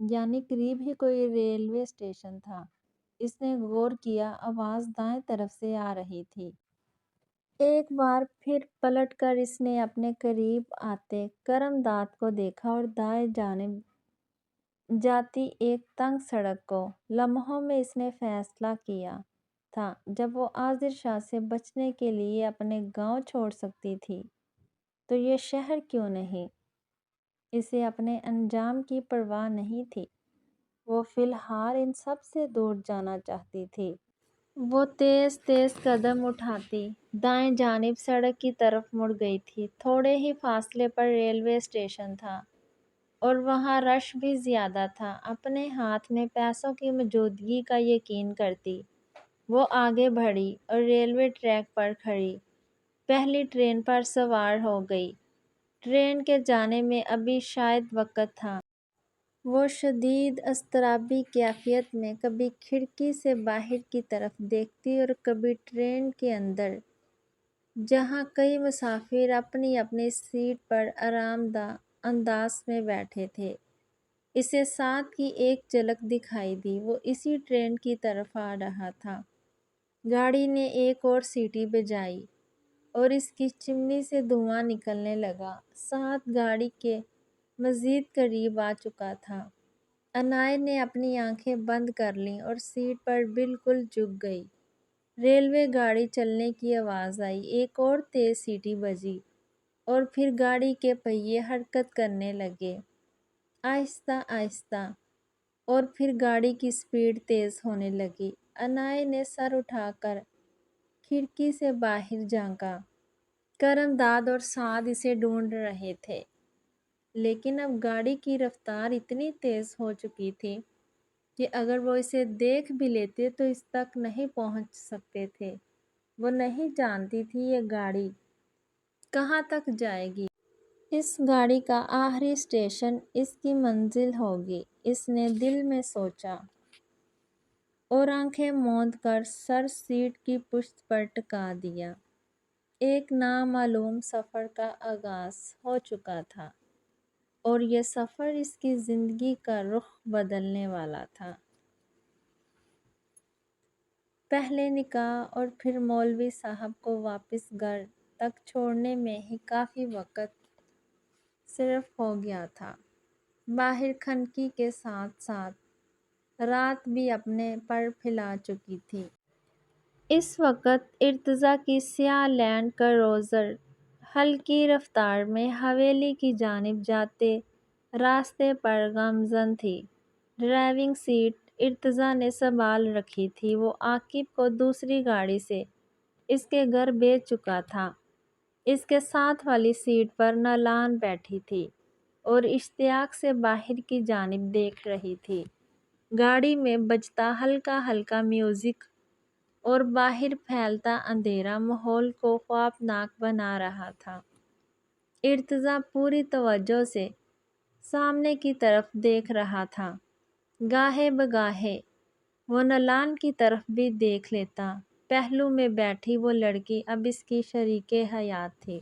یعنی قریب ہی کوئی ریلوے اسٹیشن تھا۔ اس نے غور کیا، آواز دائیں طرف سے آ رہی تھی۔ ایک بار پھر پلٹ کر اس نے اپنے قریب آتے کرم داد کو دیکھا اور دائیں جانب جاتی ایک تنگ سڑک کو۔ لمحوں میں اس نے فیصلہ کیا تھا، جب وہ عاذر شاہ سے بچنے کے لیے اپنے گاؤں چھوڑ سکتی تھی تو یہ شہر کیوں نہیں؟ اسے اپنے انجام کی پرواہ نہیں تھی۔ وہ فی الحال ان سب سے دور جانا چاہتی تھی۔ وہ تیز تیز قدم اٹھاتی دائیں جانب سڑک کی طرف مڑ گئی تھی۔ تھوڑے ہی فاصلے پر ریلوے اسٹیشن تھا اور وہاں رش بھی زیادہ تھا۔ اپنے ہاتھ میں پیسوں کی موجودگی کا یقین کرتی وہ آگے بڑھی اور ریلوے ٹریک پر کھڑی پہلی ٹرین پر سوار ہو گئی۔ ٹرین کے جانے میں ابھی شاید وقت تھا۔ وہ شدید اضطرابی کیفیت میں کبھی کھڑکی سے باہر کی طرف دیکھتی اور کبھی ٹرین کے اندر، جہاں کئی مسافر اپنی اپنی سیٹ پر آرام دہ انداز میں بیٹھے تھے۔ اسے ساتھ کی ایک جھلک دکھائی دی، وہ اسی ٹرین کی طرف آ رہا تھا۔ گاڑی نے ایک اور سیٹی بجائی اور اس کی چمنی سے دھواں نکلنے لگا۔ ساتھ گاڑی کے مزید قریب آ چکا تھا۔ عنایت نے اپنی آنکھیں بند کر لیں اور سیٹ پر بالکل جھک گئی۔ ریلوے گاڑی چلنے کی آواز آئی، ایک اور تیز سیٹی بجی اور پھر گاڑی کے پہیے حرکت کرنے لگے، آہستہ آہستہ، اور پھر گاڑی کی سپیڈ تیز ہونے لگی۔ عنایت نے سر اٹھا کر کھڑکی سے باہر جھانکا۔ کرم داد اور سعد اسے ڈھونڈ رہے تھے، لیکن اب گاڑی کی رفتار اتنی تیز ہو چکی تھی کہ اگر وہ اسے دیکھ بھی لیتے تو اس تک نہیں پہنچ سکتے تھے۔ وہ نہیں جانتی تھی یہ گاڑی کہاں تک جائے گی۔ اس گاڑی کا آخری اسٹیشن اس کی منزل ہوگی، اس نے دل میں سوچا اور آنکھیں موند کر سر سیٹ کی پشت پر ٹکا دیا۔ ایک نامعلوم سفر کا آغاز ہو چکا تھا اور یہ سفر اس کی زندگی کا رخ بدلنے والا تھا۔ پہلے نکاح اور پھر مولوی صاحب کو واپس گھر تک چھوڑنے میں ہی کافی وقت صرف ہو گیا تھا۔ باہر خنکی کے ساتھ ساتھ رات بھی اپنے پر پھیلا چکی تھی۔ اس وقت ارتضیٰ کی سیاہ لینڈ کروزر ہلکی رفتار میں حویلی کی جانب جاتے راستے پر گامزن تھی۔ ڈرائیونگ سیٹ ارتضیٰ نے سنبھال رکھی تھی۔ وہ عاقب کو دوسری گاڑی سے اس کے گھر بھیج چکا تھا۔ اس کے ساتھ والی سیٹ پر نالان بیٹھی تھی اور اشتیاق سے باہر کی جانب دیکھ رہی تھی۔ گاڑی میں بجتا ہلکا ہلکا میوزک اور باہر پھیلتا اندھیرا ماحول کو خوفناک بنا رہا تھا۔ ارتضیٰ پوری توجہ سے سامنے کی طرف دیکھ رہا تھا۔ گاہے بگاہے وہ نالان کی طرف بھی دیکھ لیتا۔ پہلو میں بیٹھی وہ لڑکی اب اس کی شریک حیات تھی۔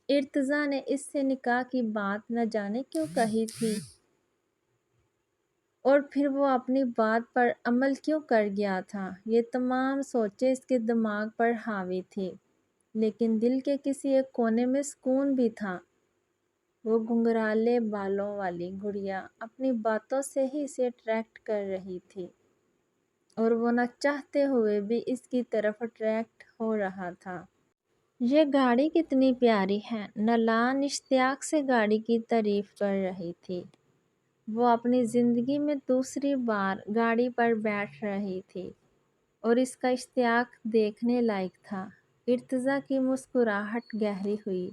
ارتضیٰ نے اس سے نکاح کی بات نہ جانے کیوں کہی تھی اور پھر وہ اپنی بات پر عمل کیوں کر گیا تھا۔ یہ تمام سوچیں اس کے دماغ پر حاوی تھیں، لیکن دل کے کسی ایک کونے میں سکون بھی تھا۔ وہ گھنگھرالے بالوں والی گڑیا اپنی باتوں سے ہی اسے اٹریکٹ کر رہی تھی اور وہ نہ چاہتے ہوئے بھی اس کی طرف اٹریکٹ ہو رہا تھا۔ یہ گاڑی کتنی پیاری ہے، نالان اشتیاق سے گاڑی کی تعریف کر رہی تھی۔ وہ اپنی زندگی میں دوسری بار گاڑی پر بیٹھ رہی تھی اور اس کا اشتیاق دیکھنے لائق تھا۔ ارتضیٰ کی مسکراہٹ گہری ہوئی۔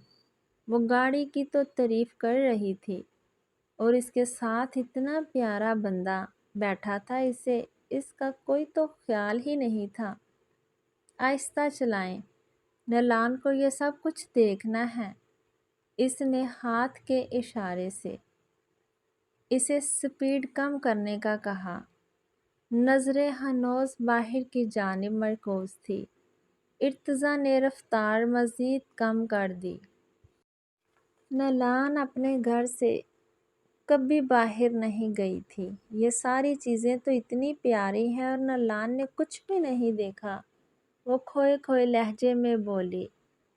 وہ گاڑی کی تو تعریف کر رہی تھی اور اس کے ساتھ اتنا پیارا بندہ بیٹھا تھا، اسے اس کا کوئی تو خیال ہی نہیں تھا۔ آہستہ چلائیں، نالان کو یہ سب کچھ دیکھنا ہے۔ اس نے ہاتھ کے اشارے سے اسے سپیڈ کم کرنے کا کہا۔ نظریں ہنوز باہر کی جانب مرکوز تھی۔ ارتضیٰ نے رفتار مزید کم کر دی۔ نالان اپنے گھر سے کبھی باہر نہیں گئی تھی۔ یہ ساری چیزیں تو اتنی پیاری ہیں اور نلان نے کچھ بھی نہیں دیکھا۔ وہ کھوئے کھوئے لہجے میں بولی۔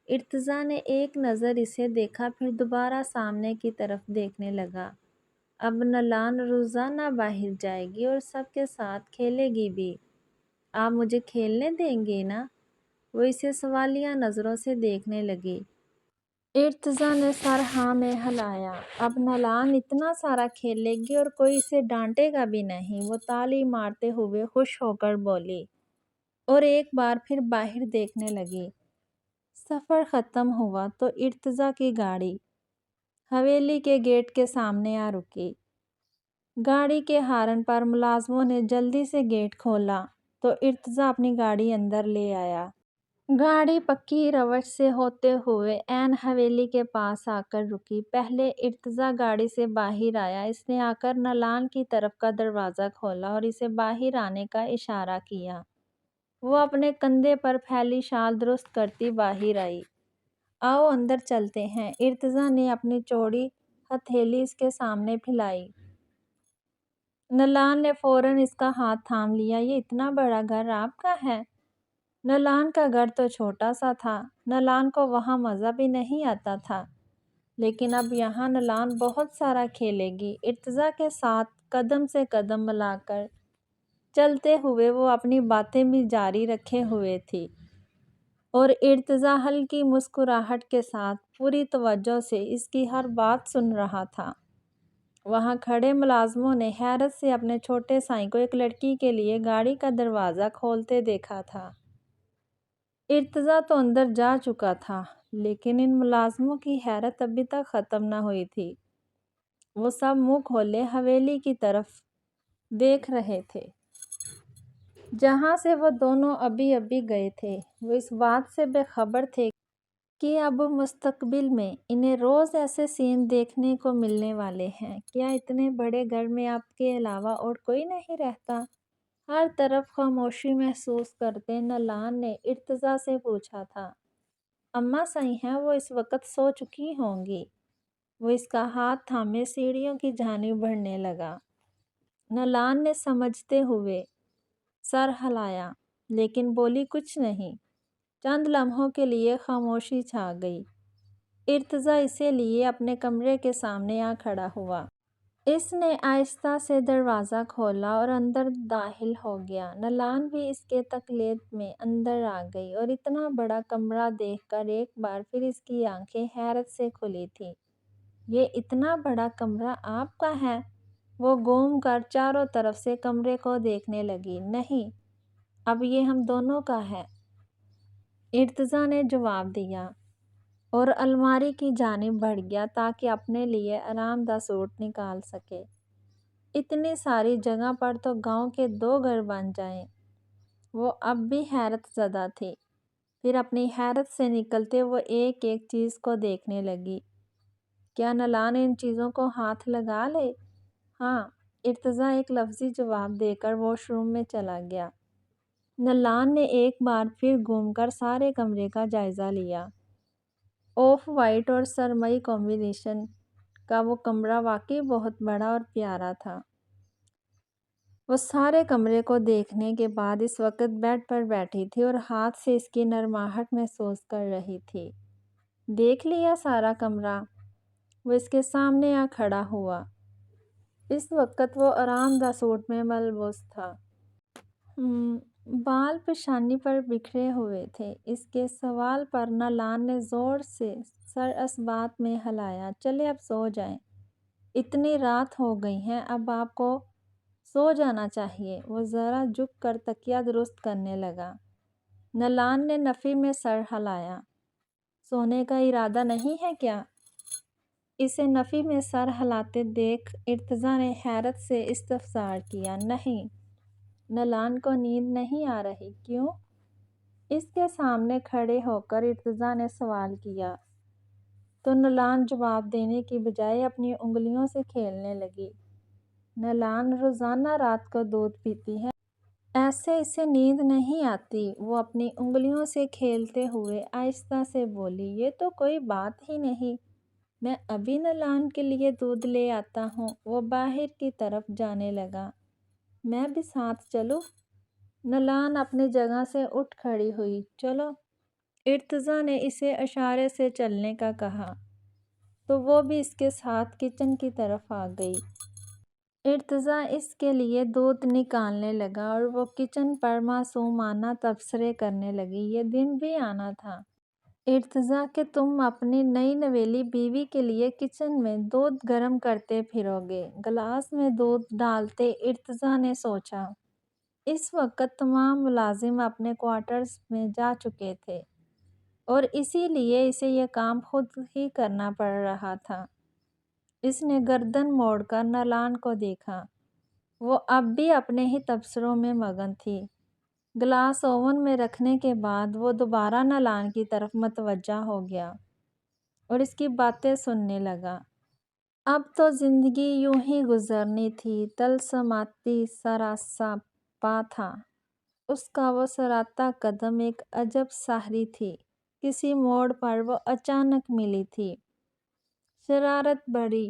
ارتضیٰ نے ایک نظر اسے دیکھا، پھر دوبارہ سامنے کی طرف دیکھنے لگا۔ اب نلان روزانہ باہر جائے گی اور سب کے ساتھ کھیلے گی بھی۔ آپ مجھے کھیلنے دیں گے نا؟ وہ اسے سوالیہ نظروں سے دیکھنے لگی۔ ارتضیٰ نے سر ہاں میں ہلایا۔ اب نلان اتنا سارا کھیلے گی اور کوئی اسے ڈانٹے گا بھی نہیں۔ وہ تالی مارتے ہوئے خوش ہو کر بولی اور ایک بار پھر باہر دیکھنے لگی۔ سفر ختم ہوا تو ارتضیٰ کی گاڑی حویلی کے گیٹ کے سامنے آ رکی۔ گاڑی کے ہارن پر ملازموں نے جلدی سے گیٹ کھولا تو ارتضیٰ اپنی گاڑی اندر لے آیا۔ گاڑی پکی روش سے ہوتے ہوئے عین حویلی کے پاس آ کر رکی۔ پہلے ارتضیٰ گاڑی سے باہر آیا۔ اس نے آ کر نلان کی طرف کا دروازہ کھولا اور اسے باہر آنے کا اشارہ کیا۔ وہ اپنے کندھے پر پھیلی شال درست کرتی باہر آئی۔ آؤ اندر چلتے ہیں۔ ارتضیٰ نے اپنی چوڑی ہتھیلی اس کے سامنے پھیلائی۔ نلان نے فوراً اس کا ہاتھ تھام لیا۔ یہ اتنا بڑا گھر آپ کا ہے؟ نلان کا گھر تو چھوٹا سا تھا۔ نلان کو وہاں مزہ بھی نہیں آتا تھا، لیکن اب یہاں نلان بہت سارا کھیلے گی۔ ارتضیٰ کے ساتھ قدم سے قدم ملا کر چلتے ہوئے وہ اپنی باتیں بھی جاری رکھے ہوئے تھی اور ارتضیٰ ہلکی مسکراہٹ کے ساتھ پوری توجہ سے اس کی ہر بات سن رہا تھا۔ وہاں کھڑے ملازموں نے حیرت سے اپنے چھوٹے سائیں کو ایک لڑکی کے لیے گاڑی کا دروازہ کھولتے دیکھا تھا۔ ارتضیٰ تو اندر جا چکا تھا، لیکن ان ملازموں کی حیرت ابھی تک ختم نہ ہوئی تھی۔ وہ سب منہ کھولے حویلی کی طرف دیکھ رہے تھے جہاں سے وہ دونوں ابھی گئے تھے۔ وہ اس بات سے بے خبر تھے کہ اب مستقبل میں انہیں روز ایسے سین دیکھنے کو ملنے والے ہیں۔ کیا اتنے بڑے گھر میں آپ کے علاوہ اور کوئی نہیں رہتا؟ ہر طرف خاموشی محسوس کرتے نلان نے ارتضیٰ سے پوچھا تھا۔ اماں صحیح ہیں، وہ اس وقت سو چکی ہوں گی۔ وہ اس کا ہاتھ تھامے سیڑھیوں کی جانب بڑھنے لگا۔ نلان نے سمجھتے ہوئے سر ہلایا، لیکن بولی کچھ نہیں۔ چند لمحوں کے لیے خاموشی چھا گئی۔ ارتضیٰ اسے لیے اپنے کمرے کے سامنے آ کھڑا ہوا۔ اس نے آہستہ سے دروازہ کھولا اور اندر داخل ہو گیا۔ نلان بھی اس کے تقلید میں اندر آ گئی اور اتنا بڑا کمرہ دیکھ کر ایک بار پھر اس کی آنکھیں حیرت سے کھلی تھیں۔ یہ اتنا بڑا کمرہ آپ کا ہے؟ وہ گھوم کر چاروں طرف سے کمرے کو دیکھنے لگی۔ نہیں، اب یہ ہم دونوں کا ہے، ارتضیٰ نے جواب دیا اور الماری کی جانب بڑھ گیا تاکہ اپنے لیے آرام دہ سوٹ نکال سکے۔ اتنی ساری جگہ پر تو گاؤں کے 2 گھر بن جائیں۔ وہ اب بھی حیرت زدہ تھی، پھر اپنی حیرت سے نکلتے وہ ایک ایک چیز کو دیکھنے لگی۔ کیا نلان ان چیزوں کو ہاتھ لگا لے؟ ہاں، ارتضیٰ ایک لفظی جواب دے کر واش روم میں چلا گیا۔ نلان نے ایک بار پھر گھوم کر سارے کمرے کا جائزہ لیا۔ آف وائٹ اور سرمئی کمبینیشن کا وہ کمرہ واقعی بہت بڑا اور پیارا تھا۔ وہ سارے کمرے کو دیکھنے کے بعد اس وقت بیڈ پر بیٹھی تھی اور ہاتھ سے اس کی نرماہٹ محسوس کر رہی تھی۔ دیکھ لیا سارا کمرہ؟ وہ اس کے سامنے آ کھڑا ہوا۔ اس وقت وہ آرام دہ سوٹ میں ملبوس تھا۔ بال پیشانی پر بکھرے ہوئے تھے۔ اس کے سوال پر نلان نے زور سے سر اثبات میں ہلایا۔ چلے اب سو جائیں، اتنی رات ہو گئی ہے، اب آپ کو سو جانا چاہیے۔ وہ ذرا جھک کر تکیہ درست کرنے لگا۔ نلان نے نفی میں سر ہلایا۔ سونے کا ارادہ نہیں ہے کیا؟ اسے نفی میں سر ہلاتے دیکھ ارتضیٰ نے حیرت سے استفسار کیا۔ نہیں، نلان کو نیند نہیں آ رہی؟ کیوں؟ اس کے سامنے کھڑے ہو کر ارتضیٰ نے سوال کیا تو نلان جواب دینے کی بجائے اپنی انگلیوں سے کھیلنے لگی۔ نلان روزانہ رات کو دودھ پیتی ہے، ایسے اسے نیند نہیں آتی؟ وہ اپنی انگلیوں سے کھیلتے ہوئے آہستہ سے بولی۔ یہ تو کوئی بات ہی نہیں، میں ابھی نلان کے لیے دودھ لے آتا ہوں۔ وہ باہر کی طرف جانے لگا۔ میں بھی ساتھ چلوں؟ نلان اپنی جگہ سے اٹھ کھڑی ہوئی۔ چلو۔ ارتضیٰ نے اسے اشارے سے چلنے کا کہا تو وہ بھی اس کے ساتھ کچن کی طرف آ گئی۔ ارتضیٰ اس کے لیے دودھ نکالنے لگا اور وہ کچن پر معصومانہ تبصرے کرنے لگی۔ یہ دن بھی آنا تھا ارتضیٰ کہ تم اپنی نئی نویلی بیوی کے لیے کچن میں دودھ گرم کرتے پھرو گے۔ گلاس میں دودھ ڈالتے ارتضیٰ نے سوچا۔ اس وقت تمام ملازم اپنے کوارٹرز میں جا چکے تھے اور اسی لیے اسے یہ کام خود ہی کرنا پڑ رہا تھا۔ اس نے گردن موڑ کر نلان کو دیکھا۔ وہ اب بھی اپنے ہی تبصروں میں مگن تھی۔ گلاس اوون میں رکھنے کے بعد وہ دوبارہ نلان کی طرف متوجہ ہو گیا اور اس کی باتیں سننے لگا۔ اب تو زندگی یوں ہی گزرنی تھی۔ طلسماتی سراپا تھا اس کا وہ سراتا قدم، ایک عجب سحری تھی۔ کسی موڑ پر وہ اچانک ملی تھی۔ شرارت بڑھی،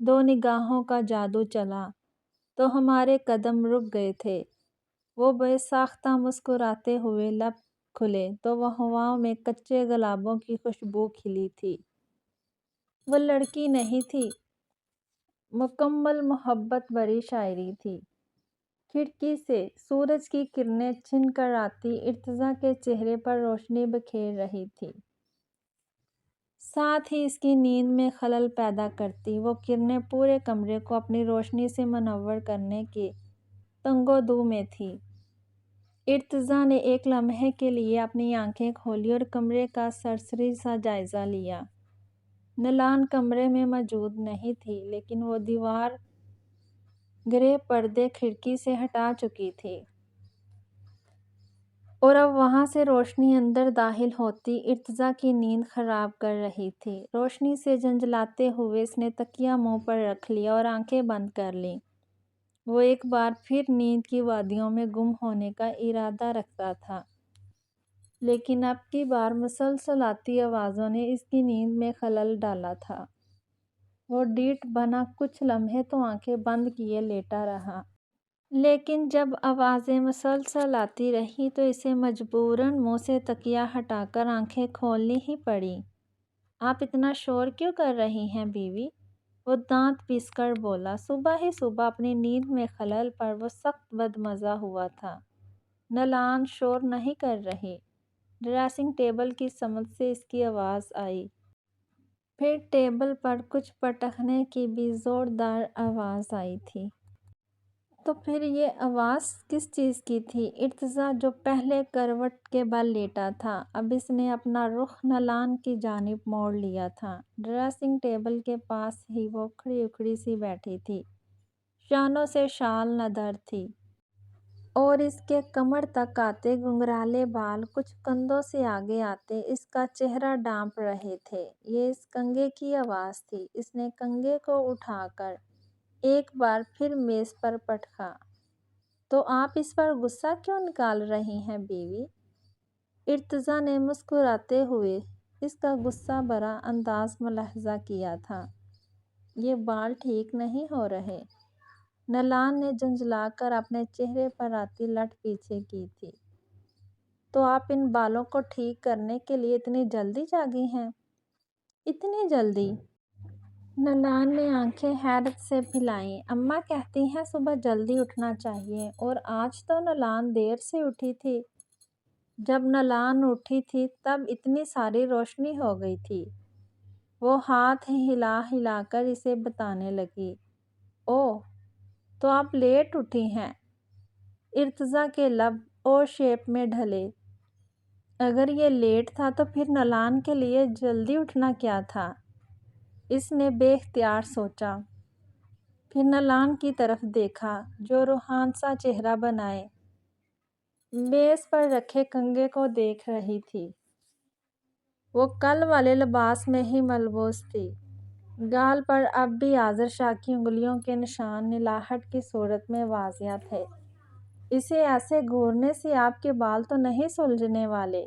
دو نگاہوں کا جادو چلا تو ہمارے قدم رک گئے تھے۔ وہ بے ساختہ مسکراتے ہوئے لب کھلے تو وہ ہواؤں میں کچے گلابوں کی خوشبو کھلی تھی۔ وہ لڑکی نہیں تھی، مکمل محبت بھری شاعری تھی۔ کھڑکی سے سورج کی کرنیں چھن کر آتی ارتضیٰ کے چہرے پر روشنی بکھیر رہی تھی، ساتھ ہی اس کی نیند میں خلل پیدا کرتی۔ وہ کرنیں پورے کمرے کو اپنی روشنی سے منور کرنے کے تنگ و دو میں تھیں۔ ارتضیٰ نے ایک لمحے کے لیے اپنی آنکھیں کھولی اور کمرے کا سرسری سا جائزہ لیا۔ نلان کمرے میں موجود نہیں تھی، لیکن وہ دیوار گرے پردے کھڑکی سے ہٹا چکی تھی اور اب وہاں سے روشنی اندر داخل ہوتی ارتضیٰ کی نیند خراب کر رہی تھی۔ روشنی سے جھنجھلاتے ہوئے اس نے تکیہ منہ پر رکھ لیا اور آنکھیں بند کر لیں۔ وہ ایک بار پھر نیند کی وادیوں میں گم ہونے کا ارادہ رکھتا تھا، لیکن اب کی بار مسلسل آتی آوازوں نے اس کی نیند میں خلل ڈالا تھا۔ وہ ڈیٹھ بنا کچھ لمحے تو آنکھیں بند کیے لیٹا رہا، لیکن جب آوازیں مسلسل آتی رہیں تو اسے مجبوراً منہ سے تکیہ ہٹا کر آنکھیں کھولنی ہی پڑیں۔ آپ اتنا شور کیوں کر رہی ہیں بیوی؟ وہ دانت پیس کر بولا۔ صبح ہی صبح اپنی نیند میں خلل پر وہ سخت بدمزہ ہوا تھا۔ نلان شور نہیں کر رہی۔ ڈریسنگ ٹیبل کی سمت سے اس کی آواز آئی۔ پھر ٹیبل پر کچھ پٹکنے کی بھی زوردار آواز آئی تھی۔ تو پھر یہ آواز کس چیز کی تھی؟ ارتضیٰ جو پہلے کروٹ کے بل لیٹا تھا، اب اس نے اپنا رخ نلان کی جانب موڑ لیا تھا۔ ڈریسنگ ٹیبل کے پاس ہی وہ کھڑی اکھڑی سی بیٹھی تھی، شانوں سے شال ندر تھی اور اس کے کمر تک آتے گھنگرالے بال کچھ کندھوں سے آگے آتے اس کا چہرہ ڈھانپ رہے تھے۔ یہ اس کنگھے کی آواز تھی۔ اس نے کنگھے کو اٹھا کر ایک بار پھر میز پر پٹکا۔ تو آپ اس پر غصہ کیوں نکال رہی ہیں بیوی؟ ارتضیٰ نے مسکراتے ہوئے اس کا غصہ بھرا انداز ملاحظہ کیا تھا۔ یہ بال ٹھیک نہیں ہو رہے۔ نلان نے جھنجھلا کر اپنے چہرے پر آتی لٹ پیچھے کی تھی۔ تو آپ ان بالوں کو ٹھیک کرنے کے لیے اتنی جلدی جاگی ہیں؟ اتنی جلدی؟ نلان نے آنکھیں حیرت سے پھیلائیں۔ اماں کہتی ہیں صبح جلدی اٹھنا چاہیے، اور آج تو نلان دیر سے اٹھی تھی۔ جب نلان اٹھی تھی تب اتنی ساری روشنی ہو گئی تھی۔ وہ ہاتھ ہلا ہلا کر اسے بتانے لگی۔ اوہ، تو آپ لیٹ اٹھی ہیں۔ ارتضیٰ کے لب او شیپ میں ڈھلے۔ اگر یہ لیٹ تھا تو پھر نلان کے لیے جلدی اٹھنا کیا تھا؟ اس نے بے اختیار سوچا۔ پھر نلان کی طرف دیکھا جو روحان سا چہرہ بنائے میز پر رکھے کنگھے کو دیکھ رہی تھی۔ وہ کل والے لباس میں ہی ملبوس تھی۔ گال پر اب بھی آذر شاہ کی انگلیوں کے نشان نلاہٹ کی صورت میں واضح تھے۔ اسے ایسے گھورنے سے آپ کے بال تو نہیں سلجھنے والے؟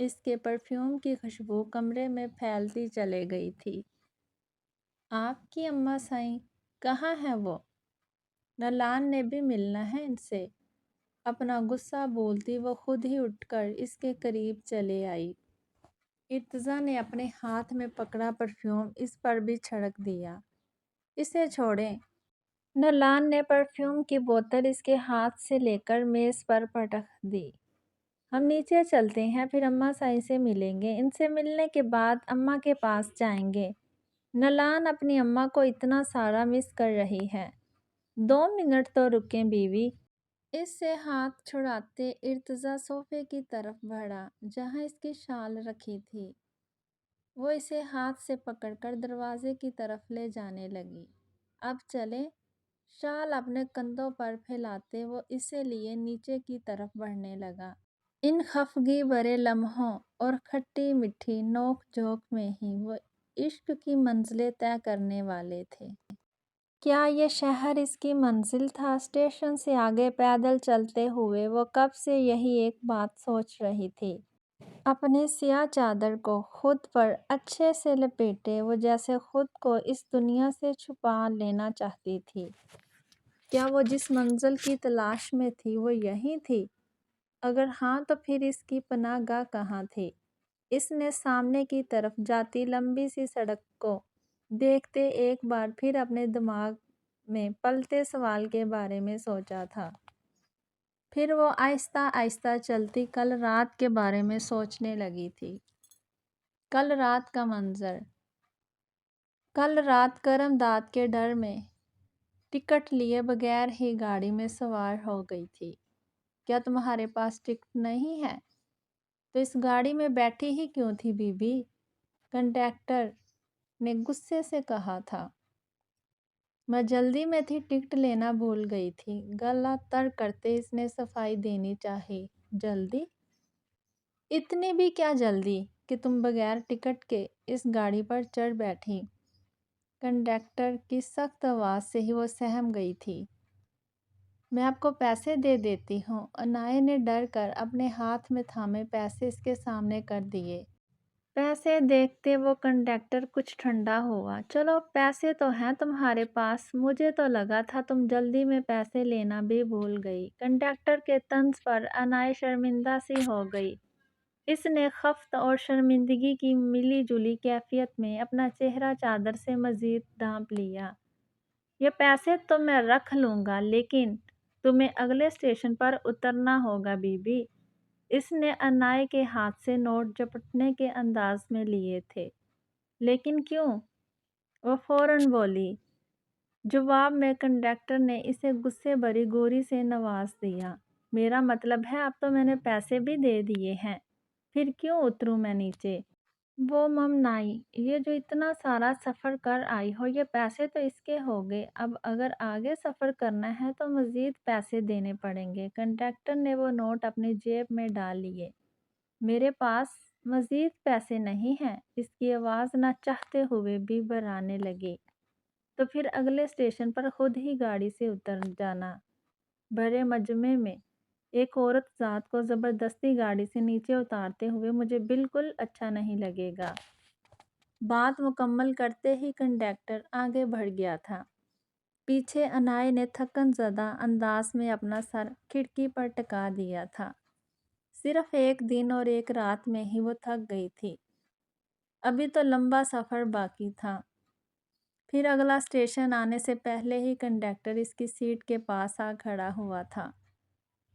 اس کے پرفیوم کی خوشبو کمرے میں پھیلتی چلے گئی تھی۔ آپ کی اماں سائیں، کہاں ہے وہ؟ نلان نے بھی ملنا ہے ان سے۔ اپنا غصہ بولتی وہ خود ہی اٹھ کر اس کے قریب چلے آئی۔ ارتضیٰ نے اپنے ہاتھ میں پکڑا پرفیوم اس پر بھی چھڑک دیا۔ اسے چھوڑیں۔ نلان نے پرفیوم کی بوتل اس کے ہاتھ سے لے کر میز پر پٹک دی۔ ہم نیچے چلتے ہیں، پھر اماں سائیں سے ملیں گے۔ ان سے ملنے کے بعد اماں کے پاس جائیں گے۔ نلان اپنی اماں کو اتنا سارا مس کر رہی ہے۔ 2 منٹ تو رکیں بیوی۔ اس سے ہاتھ چھڑاتے ارتضیٰ صوفے کی طرف بڑھا جہاں اس کی شال رکھی تھی۔ وہ اسے ہاتھ سے پکڑ کر دروازے کی طرف لے جانے لگی۔ اب چلیں۔ شال اپنے کندھوں پر پھیلاتے وہ اسے لیے نیچے کی طرف بڑھنے لگا۔ ان خفگی بھرے لمحوں اور کھٹی میٹھی نوک جھونک میں ہی وہ عشق کی منزلیں طے کرنے والے تھے۔ کیا یہ شہر اس کی منزل تھا؟ اسٹیشن سے آگے پیدل چلتے ہوئے وہ کب سے یہی ایک بات سوچ رہی تھی۔ اپنی سیاہ چادر کو خود پر اچھے سے لپیٹے وہ جیسے خود کو اس دنیا سے چھپا لینا چاہتی تھی۔ کیا وہ جس منزل کی تلاش میں تھی وہ یہی تھی؟ اگر ہاں تو پھر اس کی پناہ گاہ کہاں تھی؟ اس نے سامنے کی طرف جاتی لمبی سی سڑک کو دیکھتے ایک بار پھر اپنے دماغ میں پلتے سوال کے بارے میں سوچا تھا۔ پھر وہ آہستہ آہستہ چلتی کل رات کے بارے میں سوچنے لگی تھی۔ کل رات کا منظر۔ کل رات کرم داد کے ڈر میں ٹکٹ لیے بغیر ہی گاڑی میں سوار ہو گئی تھی۔ کیا تمہارے پاس ٹکٹ نہیں ہے؟ تو اس گاڑی میں بیٹھی ہی کیوں تھی بی بی؟ کنڈکٹر نے غصے سے کہا تھا۔ میں جلدی میں تھی، ٹکٹ لینا بھول گئی تھی۔ گلا تر کرتے اس نے صفائی دینی چاہی۔ جلدی؟ اتنی بھی کیا جلدی کہ تم بغیر ٹکٹ کے اس گاڑی پر چڑھ بیٹھی؟ کنڈکٹر کی سخت آواز سے ہی وہ سہم گئی تھی۔ میں آپ کو پیسے دے دیتی ہوں۔ انائے نے ڈر کر اپنے ہاتھ میں تھامے پیسے اس کے سامنے کر دیے۔ پیسے دیکھتے وہ کنڈکٹر کچھ ٹھنڈا ہوا۔ چلو پیسے تو ہیں تمہارے پاس، مجھے تو لگا تھا تم جلدی میں پیسے لینا بھی بھول گئی۔ کنڈکٹر کے طنز پر انائے شرمندہ سی ہو گئی۔ اس نے خفت اور شرمندگی کی ملی جلی کیفیت میں اپنا چہرہ چادر سے مزید ڈھانپ لیا۔ یہ پیسے تو میں رکھ لوں گا، لیکن تمہیں اگلے اسٹیشن پر اترنا ہوگا بی بی۔ اس نے انائے کے ہاتھ سے نوٹ جھپٹنے کے انداز میں لیے تھے۔ لیکن کیوں؟ وہ فوراً بولی۔ جواب میں کنڈکٹر نے اسے غصے بھری گوری سے نواز دیا۔ میرا مطلب ہے اب تو میں نے پیسے بھی دے دیے ہیں، پھر کیوں اتروں میں نیچے؟ وہ ممنائی، یہ جو اتنا سارا سفر کر آئی ہو، یہ پیسے تو اس کے ہو گئے، اب اگر آگے سفر کرنا ہے تو مزید پیسے دینے پڑیں گے۔ کنڈکٹر نے وہ نوٹ اپنی جیب میں ڈال لیے۔ میرے پاس مزید پیسے نہیں ہیں، اس کی آواز نہ چاہتے ہوئے بھی بھرانے لگی۔ تو پھر اگلے اسٹیشن پر خود ہی گاڑی سے اتر جانا۔ بھرے مجمع میں ایک عورت ذات کو زبردستی گاڑی سے نیچے اتارتے ہوئے مجھے بالکل اچھا نہیں لگے گا۔ بات مکمل کرتے ہی کنڈکٹر آگے بڑھ گیا تھا۔ پیچھے انائے نے تھکن زدہ انداز میں اپنا سر کھڑکی پر ٹکا دیا تھا۔ صرف 1 دن اور 1 رات میں ہی وہ تھک گئی تھی۔ ابھی تو لمبا سفر باقی تھا۔ پھر اگلا اسٹیشن آنے سے پہلے ہی کنڈکٹر اس کی سیٹ کے پاس آ کھڑا ہوا تھا۔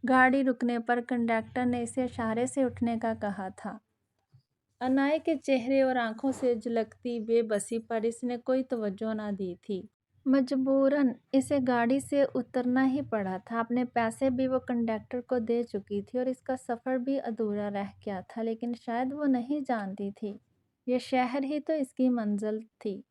گاڑی رکنے پر کنڈکٹر نے اسے اشارے سے اٹھنے کا کہا تھا۔ انائے کے چہرے اور آنکھوں سے جھلکتی بے بسی پر اس نے کوئی توجہ نہ دی تھی۔ مجبوراً اسے گاڑی سے اترنا ہی پڑا تھا۔ اپنے پیسے بھی وہ کنڈکٹر کو دے چکی تھی اور اس کا سفر بھی ادھورا رہ گیا تھا، لیکن شاید وہ نہیں جانتی تھی یہ شہر ہی تو اس کی منزل تھی۔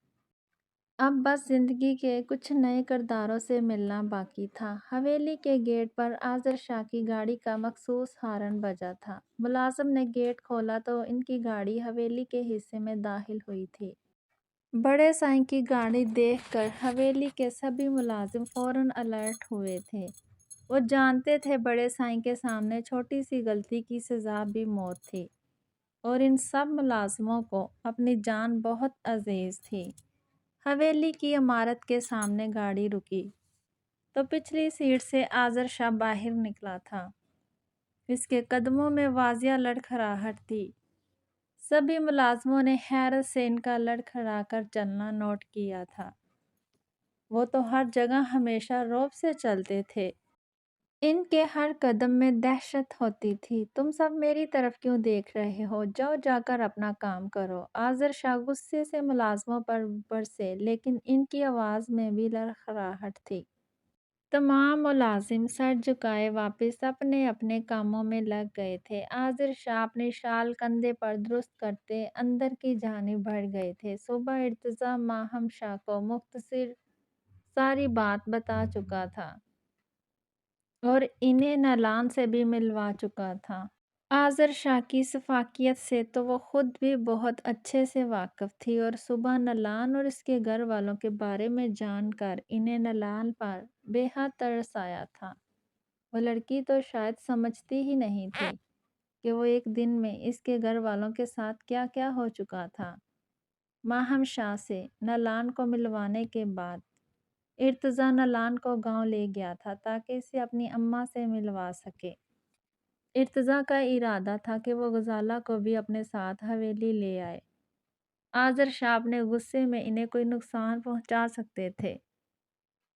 اب بس زندگی کے کچھ نئے کرداروں سے ملنا باقی تھا۔ حویلی کے گیٹ پر آذر شاہ کی گاڑی کا مخصوص ہارن بجا تھا۔ ملازم نے گیٹ کھولا تو ان کی گاڑی حویلی کے حصے میں داخل ہوئی تھی۔ بڑے سائیں کی گاڑی دیکھ کر حویلی کے سبھی ملازم فوراً الرٹ ہوئے تھے۔ وہ جانتے تھے بڑے سائیں کے سامنے چھوٹی سی غلطی کی سزا بھی موت تھی۔ اور ان سب ملازموں کو اپنی جان بہت عزیز تھی۔ حویلی کی عمارت کے سامنے گاڑی رکی تو پچھلی سیٹ سے آذر شاہ باہر نکلا تھا۔ اس کے قدموں میں واضح لڑکھڑاہٹ تھی۔ سبھی ملازموں نے حیرت سے ان کا لڑکھڑا کر چلنا نوٹ کیا تھا۔ وہ تو ہر جگہ ہمیشہ رعب سے چلتے تھے۔ ان کے ہر قدم میں دہشت ہوتی تھی۔ تم سب میری طرف کیوں دیکھ رہے ہو؟ جاؤ جا کر اپنا کام کرو۔ آذر شاہ غصے سے ملازموں پر برسے، لیکن ان کی آواز میں بھی لڑکھڑاہٹ تھی۔ تمام ملازم سر جھکائے واپس اپنے اپنے کاموں میں لگ گئے تھے۔ آذر شاہ اپنی شال کندھے پر درست کرتے اندر کی جانب بڑھ گئے تھے۔ صبح ارتضیٰ ماہم شاہ کو مختصر ساری بات بتا چکا تھا اور انہیں نالان سے بھی ملوا چکا تھا۔ آذر شاہ کی شفافیت سے تو وہ خود بھی بہت اچھے سے واقف تھی اور صبح نالان اور اس کے گھر والوں کے بارے میں جان کر انہیں نالان پر بے حد ترس آیا تھا۔ وہ لڑکی تو شاید سمجھتی ہی نہیں تھی کہ وہ ایک دن میں اس کے گھر والوں کے ساتھ کیا کیا ہو چکا تھا۔ ماہم شاہ سے نالان کو ملوانے کے بعد ارتضیٰ نالان کو گاؤں لے گیا تھا تاکہ اسے اپنی اماں سے ملوا سکے۔ ارتضیٰ کا ارادہ تھا کہ وہ غزالہ کو بھی اپنے ساتھ حویلی لے آئے۔ آذر شاہ اپنے غصے میں انہیں کوئی نقصان پہنچا سکتے تھے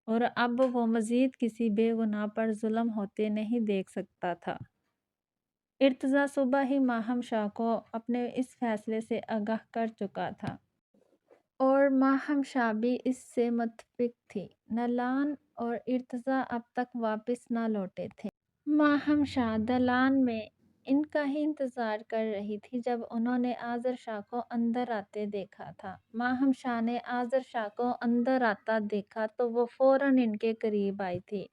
اور اب وہ مزید کسی بے گناہ پر ظلم ہوتے نہیں دیکھ سکتا تھا۔ ارتضیٰ صبح ہی ماہم شاہ کو اپنے اس فیصلے سے آگاہ کر چکا تھا اور ماہم شاہ بھی اس سے متفق تھی۔ نالان اور ارتضیٰ اب تک واپس نہ لوٹے تھے۔ ماہم شاہ دالان میں ان کا ہی انتظار کر رہی تھی جب انہوں نے آذر شاہ کو اندر آتے دیکھا تھا۔ ماہم شاہ نے آذر شاہ کو اندر آتا دیکھا تو وہ فوراً ان کے قریب آئی تھی۔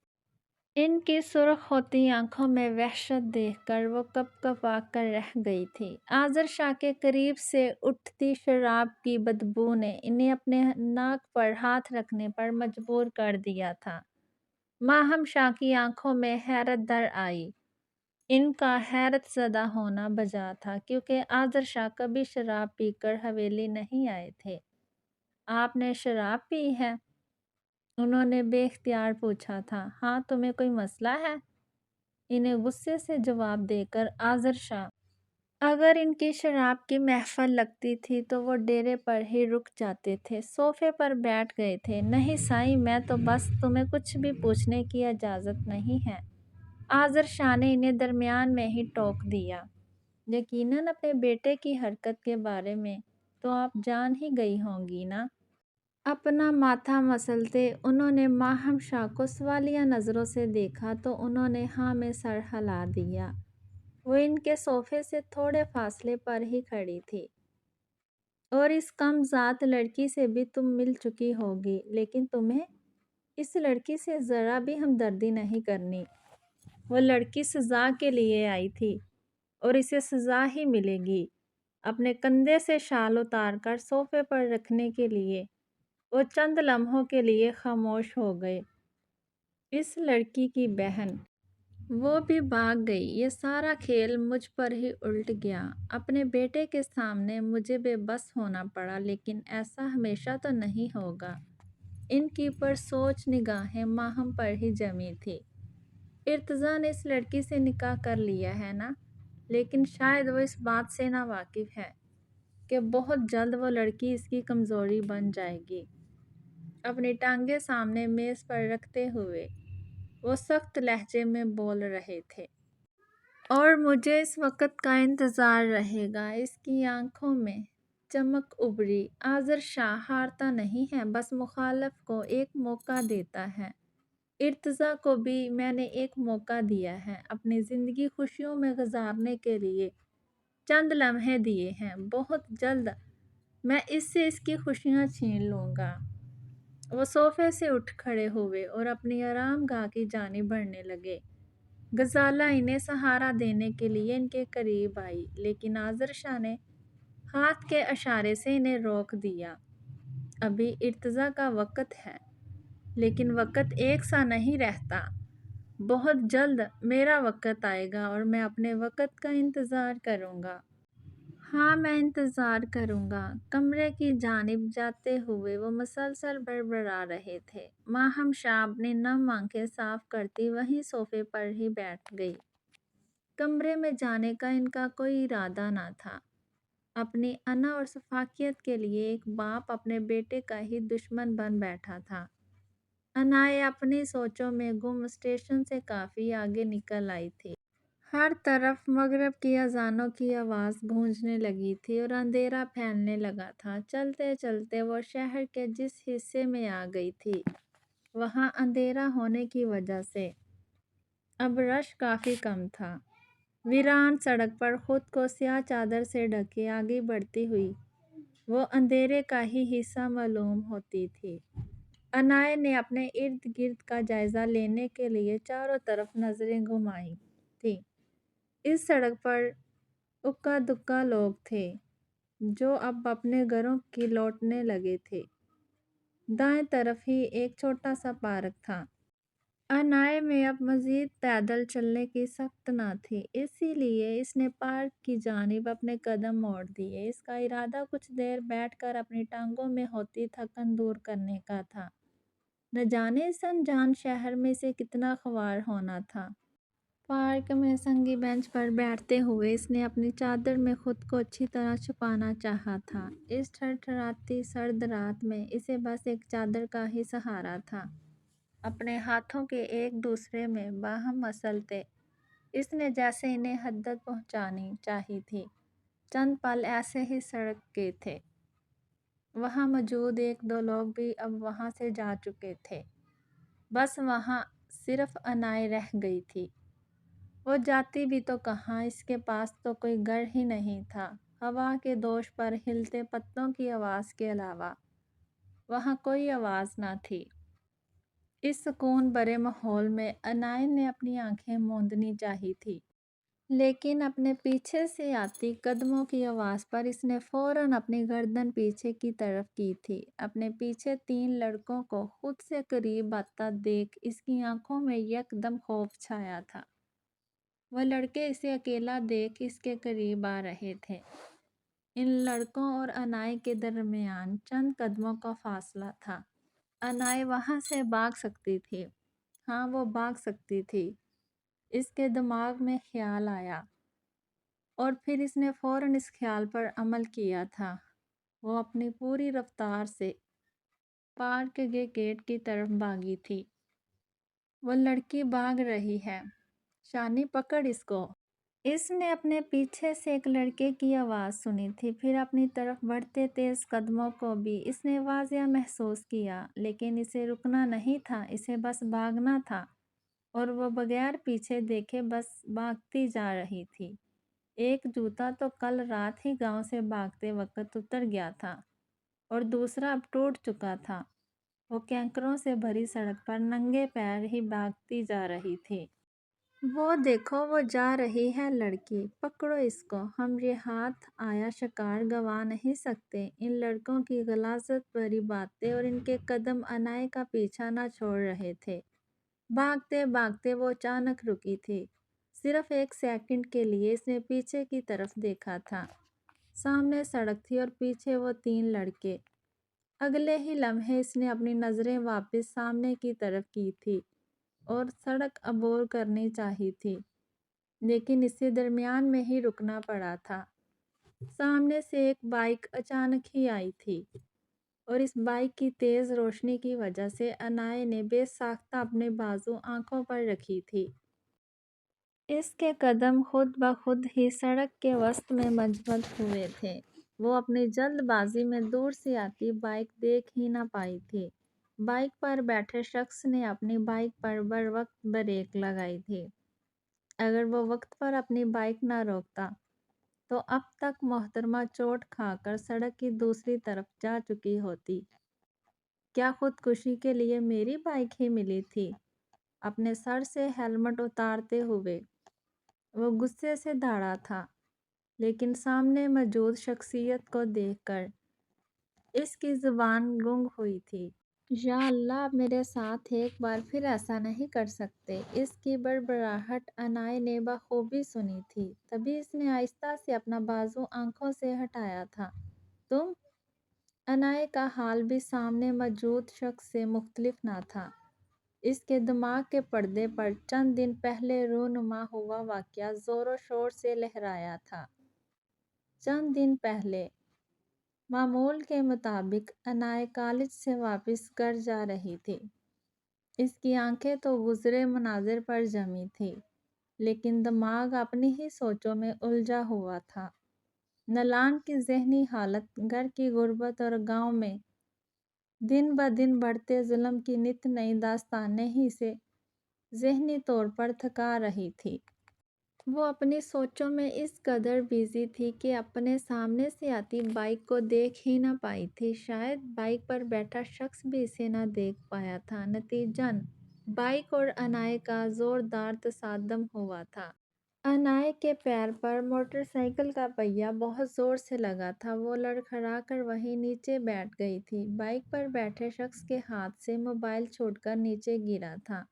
ان کی سرخ ہوتی آنکھوں میں وحشت دیکھ کر وہ کپ کپا کر رہ گئی تھی۔ آذر شاہ کے قریب سے اٹھتی شراب کی بدبو نے انہیں اپنے ناک پر ہاتھ رکھنے پر مجبور کر دیا تھا۔ ماہم شاہ کی آنکھوں میں حیرت در آئی۔ ان کا حیرت زدہ ہونا بجا تھا کیونکہ آذر شاہ کبھی شراب پی کر حویلی نہیں آئے تھے۔ آپ نے شراب پی ہے؟ انہوں نے بے اختیار پوچھا تھا۔ ہاں، تمہیں کوئی مسئلہ ہے؟ انہیں غصے سے جواب دے کر آذر شاہ اگر ان کی شراب کی محفل لگتی تھی تو وہ ڈیرے پر ہی رک جاتے تھے، صوفے پر بیٹھ گئے تھے۔ نہیں سائیں، میں تو بس تمہیں کچھ بھی پوچھنے کی اجازت نہیں ہے۔ آذر شاہ نے انہیں درمیان میں ہی ٹوک دیا۔ یقیناً اپنے بیٹے کی حرکت کے بارے میں تو آپ جان ہی گئی ہوں گی نا؟ اپنا ماتھا مسلتے انہوں نے ماہم شاہ کو سوالیہ نظروں سے دیکھا تو انہوں نے ہاں میں سر ہلا دیا۔ وہ ان کے صوفے سے تھوڑے فاصلے پر ہی کھڑی تھی۔ اور اس کم ذات لڑکی سے بھی تم مل چکی ہوگی، لیکن تمہیں اس لڑکی سے ذرا بھی ہمدردی نہیں کرنی۔ وہ لڑکی سزا کے لیے آئی تھی اور اسے سزا ہی ملے گی۔ اپنے کندھے سے شال اتار کر صوفے پر رکھنے کے لیے وہ چند لمحوں کے لیے خاموش ہو گئے۔ اس لڑکی کی بہن وہ بھی بھاگ گئی۔ یہ سارا کھیل مجھ پر ہی الٹ گیا۔ اپنے بیٹے کے سامنے مجھے بے بس ہونا پڑا، لیکن ایسا ہمیشہ تو نہیں ہوگا۔ ان کی پرسوچ نگاہیں ماہم پر ہی جمی تھی۔ ارتضیٰ نے اس لڑکی سے نکاح کر لیا ہے نا، لیکن شاید وہ اس بات سے نا واقف ہے کہ بہت جلد وہ لڑکی اس کی کمزوری بن جائے گی۔ اپنی ٹانگیں سامنے میز پر رکھتے ہوئے وہ سخت لہجے میں بول رہے تھے۔ اور مجھے اس وقت کا انتظار رہے گا۔ اس کی آنکھوں میں چمک ابھری۔ آذر شاہ ہارتا نہیں ہے، بس مخالف کو ایک موقع دیتا ہے۔ ارتضیٰ کو بھی میں نے ایک موقع دیا ہے، اپنی زندگی خوشیوں میں گزارنے کے لیے چند لمحے دیے ہیں۔ بہت جلد میں اس سے اس کی خوشیاں چھین لوں گا۔ وہ صوفے سے اٹھ کھڑے ہوئے اور اپنی آرام گاہ کی جانب بڑھنے لگے۔ غزالہ انہیں سہارا دینے کے لیے ان کے قریب آئی، لیکن آذر شاہ نے ہاتھ کے اشارے سے انہیں روک دیا۔ ابھی ارتضیٰ کا وقت ہے، لیکن وقت ایک سا نہیں رہتا۔ بہت جلد میرا وقت آئے گا اور میں اپنے وقت کا انتظار کروں گا۔ ہاں میں انتظار کروں گا۔ کمرے کی جانب جاتے ہوئے وہ مسلسل بڑبڑا رہے تھے۔ ماہم شاہ اپنی نم آنکھیں صاف کرتی وہیں صوفے پر ہی بیٹھ گئی۔ کمرے میں جانے کا ان کا کوئی ارادہ نہ تھا۔ اپنی انا اور شفافیت کے لیے ایک باپ اپنے بیٹے کا ہی دشمن بن بیٹھا تھا۔ انائے اپنی سوچوں میں گم اسٹیشن سے کافی آگے نکل آئی تھی۔ ہر طرف مغرب کی اذانوں کی آواز گونجنے لگی تھی اور اندھیرا پھیلنے لگا تھا۔ چلتے چلتے وہ شہر کے جس حصے میں آ گئی تھی وہاں اندھیرا ہونے کی وجہ سے اب رش کافی کم تھا۔ ویران سڑک پر خود کو سیاہ چادر سے ڈھکے آگے بڑھتی ہوئی وہ اندھیرے کا ہی حصہ معلوم ہوتی تھی۔ انائے نے اپنے ارد گرد کا جائزہ لینے کے لیے چاروں طرف نظریں گھمائیں تھیں۔ اس سڑک پر اکا دکا لوگ تھے جو اب اپنے گھروں کی لوٹنے لگے تھے۔ دائیں طرف ہی ایک چھوٹا سا پارک تھا۔ انائے میں اب مزید پیدل چلنے کی سخت نہ تھی، اسی لیے اس نے پارک کی جانب اپنے قدم موڑ دیے۔ اس کا ارادہ کچھ دیر بیٹھ کر اپنی ٹانگوں میں ہوتی تھکن دور کرنے کا تھا۔ نہ جانے اس انجان شہر میں اسے کتنا خوار ہونا تھا۔ پارک میں سنگی بینچ پر بیٹھتے ہوئے اس نے اپنی چادر میں خود کو اچھی طرح چھپانا چاہا تھا۔ اس تھرتھراتی سرد رات میں اسے بس ایک چادر کا ہی سہارا تھا۔ اپنے ہاتھوں کے ایک دوسرے میں باہم مسلتے اس نے جیسے انہیں حدت پہنچانی چاہی تھی۔ چند پل ایسے ہی سڑک کے تھے۔ وہاں موجود ایک دو لوگ بھی اب وہاں سے جا چکے تھے۔ بس وہاں صرف انائے رہ گئی تھی۔ وہ جاتی بھی تو کہاں، اس کے پاس تو کوئی گھر ہی نہیں تھا۔ ہوا کے دوش پر ہلتے پتوں کی آواز کے علاوہ وہاں کوئی آواز نہ تھی۔ اس سکون بھرے ماحول میں انائے نے اپنی آنکھیں موندنی چاہی تھی، لیکن اپنے پیچھے سے آتی قدموں کی آواز پر اس نے فوراً اپنی گردن پیچھے کی طرف کی تھی۔ اپنے پیچھے تین لڑکوں کو خود سے قریب آتا دیکھ اس کی آنکھوں میں یکدم خوف چھایا تھا۔ وہ لڑکے اسے اکیلا دیکھ اس کے قریب آ رہے تھے۔ ان لڑکوں اور انائے کے درمیان چند قدموں کا فاصلہ تھا۔ انائے وہاں سے بھاگ سکتی تھی، ہاں وہ بھاگ سکتی تھی۔ اس کے دماغ میں خیال آیا اور پھر اس نے فوراً اس خیال پر عمل کیا تھا۔ وہ اپنی پوری رفتار سے پارک کے گیٹ کی طرف بھاگی تھی۔ وہ لڑکی بھاگ رہی ہے، شانی پکڑ اس کو۔ اس نے اپنے پیچھے سے ایک لڑکے کی آواز سنی تھی، پھر اپنی طرف بڑھتے تیز قدموں کو بھی اس نے واضح محسوس کیا، لیکن اسے رکنا نہیں تھا، اسے بس بھاگنا تھا اور وہ بغیر پیچھے دیکھے بس بھاگتی جا رہی تھی۔ ایک جوتا تو کل رات ہی گاؤں سے بھاگتے وقت اتر گیا تھا اور دوسرا اب ٹوٹ چکا تھا۔ وہ کینکروں سے بھری سڑک پر ننگے پیر ہی بھاگتی جا رہی تھی۔ وہ دیکھو وہ جا رہی ہے لڑکی، پکڑو اس کو، ہم یہ ہاتھ آیا شکار گنوا نہیں سکتے۔ ان لڑکوں کی غلاظت بھری باتیں اور ان کے قدم انائے کا پیچھا نہ چھوڑ رہے تھے۔ بھاگتے بھاگتے وہ اچانک رکی تھی۔ صرف ایک سیکنڈ کے لیے اس نے پیچھے کی طرف دیکھا تھا۔ سامنے سڑک تھی اور پیچھے وہ تین لڑکے۔ اگلے ہی لمحے اس نے اپنی نظریں واپس سامنے کی طرف کی تھی اور سڑک عبور کرنی چاہی تھی، لیکن اسے درمیان میں ہی رکنا پڑا تھا۔ سامنے سے ایک بائک اچانک ہی آئی تھی اور اس بائک کی تیز روشنی کی وجہ سے انائے نے بے ساختہ اپنے بازو آنکھوں پر رکھی تھی۔ اس کے قدم خود بخود ہی سڑک کے وسط میں مضبوط ہوئے تھے۔ وہ اپنی جلد بازی میں دور سے آتی بائک دیکھ ہی نہ پائی تھی۔ بائک پر بیٹھے شخص نے اپنی بائک پر بروقت بریک لگائی تھی۔ اگر وہ وقت پر اپنی بائک نہ روکتا تو اب تک محترمہ چوٹ کھا کر سڑک کی دوسری طرف جا چکی ہوتی۔ کیا خودکشی کے لیے میری بائک ہی ملی تھی؟ اپنے سر سے ہیلمٹ اتارتے ہوئے وہ غصے سے دھاڑا تھا، لیکن سامنے موجود شخصیت کو دیکھ کر اس کی زبان گنگ ہوئی تھی، یا اللہ آپ میرے ساتھ ایک بار پھر ایسا نہیں کر سکتے۔ اس کی بڑبڑاہٹ انائے نے بخوبی سنی تھی، تبھی اس نے آہستہ سے اپنا بازو آنکھوں سے ہٹایا تھا۔ تم؟ انائے کا حال بھی سامنے موجود شخص سے مختلف نہ تھا۔ اس کے دماغ کے پردے پر چند دن پہلے رونما ہوا واقعہ زور و شور سے لہرایا تھا۔ چند دن پہلے معمول کے مطابق انائے کالج سے واپس گھر جا رہی تھی۔ اس کی آنکھیں تو گزرے مناظر پر جمی تھیں، لیکن دماغ اپنی ہی سوچوں میں الجھا ہوا تھا۔ نالان کی ذہنی حالت گھر کی غربت اور گاؤں میں دن بدن بڑھتے ظلم کی نت نئی داستانیں ہی سے ذہنی طور پر تھکا رہی تھی۔ وہ اپنی سوچوں میں اس قدر بیزی تھی کہ اپنے سامنے سے آتی بائیک کو دیکھ ہی نہ پائی تھی۔ شاید بائیک پر بیٹھا شخص بھی اسے نہ دیکھ پایا تھا۔ نتیجتاً بائیک اور انائے کا زوردار تصادم ہوا تھا۔ انائے کے پیر پر موٹر سائیکل کا پہیہ بہت زور سے لگا تھا۔ وہ لڑکھڑا کر وہیں نیچے بیٹھ گئی تھی۔ بائیک پر بیٹھے شخص کے ہاتھ سے موبائل چھوٹ کر نیچے گرا تھا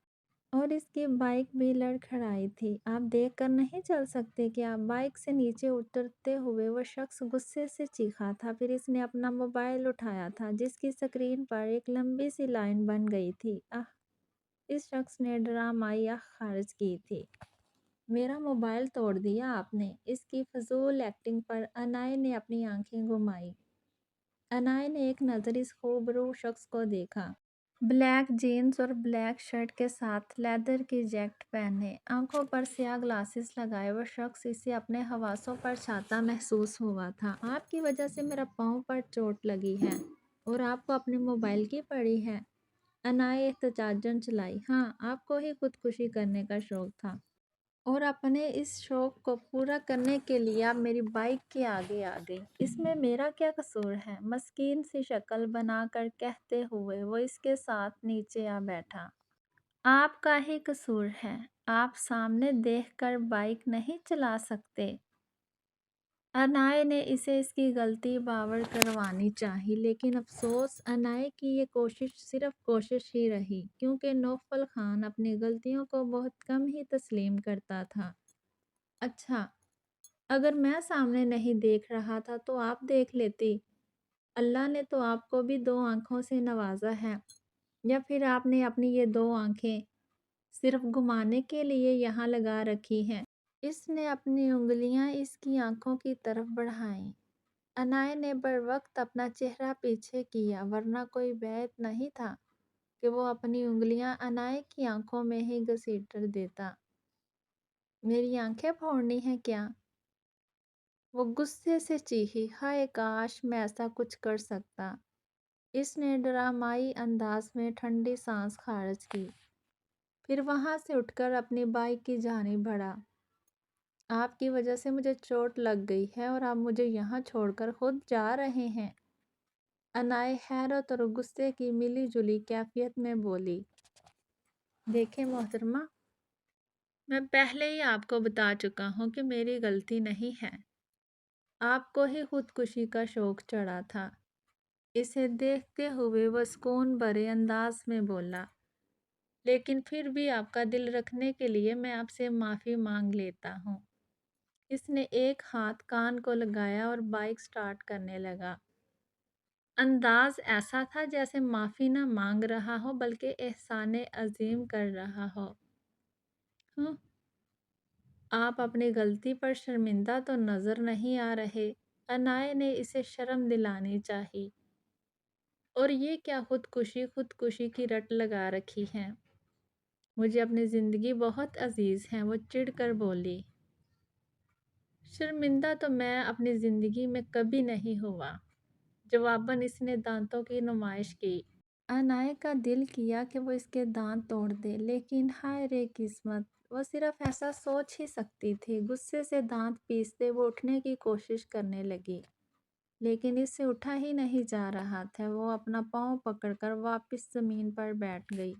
اور اس کی بائیک بھی لڑکھڑائی تھی۔ آپ دیکھ کر نہیں چل سکتے کیا؟ بائیک سے نیچے اترتے ہوئے وہ شخص غصے سے چیخا تھا۔ پھر اس نے اپنا موبائل اٹھایا تھا، جس کی سکرین پر ایک لمبی سی لائن بن گئی تھی۔ آہ! اس شخص نے ڈرامائی آہ خارج کی تھی۔ میرا موبائل توڑ دیا آپ نے۔ اس کی فضول ایکٹنگ پر انائے نے اپنی آنکھیں گھمائیں۔ انائے نے ایک نظر اس خوبرو شخص کو دیکھا۔ بلیک جینز اور بلیک شرٹ کے ساتھ لیدر کی جیکٹ پہنے، آنکھوں پر سیاہ گلاسز لگائے وہ شخص اسے اپنے حواسوں پر چھاتا محسوس ہوا تھا۔ آپ کی وجہ سے میرا پاؤں پر چوٹ لگی ہے اور آپ کو اپنے موبائل کی پڑی ہے، انائے احتجاجاً چلائی۔ ہاں، آپ کو ہی خودکشی کرنے کا شوق تھا اور اپنے اس شوق کو پورا کرنے کے لیے آپ میری بائیک کے آگے آ گئی۔ اس میں میرا کیا قصور ہے؟ مسکین سی شکل بنا کر کہتے ہوئے وہ اس کے ساتھ نیچے آ بیٹھا۔ آپ کا ہی قصور ہے۔ آپ سامنے دیکھ کر بائیک نہیں چلا سکتے۔ انائے نے اسے اس کی غلطی باور کروانی چاہی، لیکن افسوس انائے کی یہ کوشش صرف کوشش ہی رہی، کیونکہ نوفل خان اپنی غلطیوں کو بہت کم ہی تسلیم کرتا تھا۔ اچھا، اگر میں سامنے نہیں دیکھ رہا تھا تو آپ دیکھ لیتی۔ اللہ نے تو آپ کو بھی 2 آنکھوں سے نوازا ہے، یا پھر آپ نے اپنی یہ 2 آنکھیں صرف گھمانے کے لیے یہاں لگا رکھی ہیں؟ اس نے اپنی انگلیاں اس کی آنکھوں کی طرف بڑھائیں۔ انائے نے بروقت اپنا چہرہ پیچھے کیا، ورنہ کوئی بیعت نہیں تھا کہ وہ اپنی انگلیاں انائے کی آنکھوں میں ہی گھسیٹ دیتا۔ میری آنکھیں پھوڑنی ہیں کیا؟ وہ غصے سے چیخی۔ ہائے کاش میں ایسا کچھ کر سکتا۔ اس نے ڈرامائی انداز میں ٹھنڈی سانس خارج کی، پھر وہاں سے اٹھ کر اپنی بائیک کی جانب بڑھا۔ آپ کی وجہ سے مجھے چوٹ لگ گئی ہے اور آپ مجھے یہاں چھوڑ کر خود جا رہے ہیں۔ انائے حیرت اور غصے کی ملی جلی کیفیت میں بولی۔ دیکھیں محترمہ، میں پہلے ہی آپ کو بتا چکا ہوں کہ میری غلطی نہیں ہے۔ آپ کو ہی خودکشی کا شوق چڑھا تھا۔ اسے دیکھتے ہوئے وہ سکون بھرے انداز میں بولا، لیکن پھر بھی آپ کا دل رکھنے کے لیے میں آپ سے معافی مانگ لیتا ہوں۔ اس نے ایک ہاتھ کان کو لگایا اور بائیک سٹارٹ کرنے لگا۔ انداز ایسا تھا جیسے معافی نہ مانگ رہا ہو بلکہ احسان عظیم کر رہا ہو۔ ہوں، آپ اپنی غلطی پر شرمندہ تو نظر نہیں آ رہے۔ انائے نے اسے شرم دلانی چاہی۔ اور یہ کیا خودکشی کی رٹ لگا رکھی ہے؟ مجھے اپنی زندگی بہت عزیز ہے، وہ چڑ کر بولی۔ شرمندہ تو میں اپنی زندگی میں کبھی نہیں ہوا، جواباً اس نے دانتوں کی نمائش کی۔ انائے کا دل کیا کہ وہ اس کے دانت توڑ دے، لیکن ہائے رے قسمت، وہ صرف ایسا سوچ ہی سکتی تھی۔ غصے سے دانت پیستے وہ اٹھنے کی کوشش کرنے لگی، لیکن اس سے اٹھا ہی نہیں جا رہا تھا۔ وہ اپنا پاؤں پکڑ کر واپس زمین پر بیٹھ گئی۔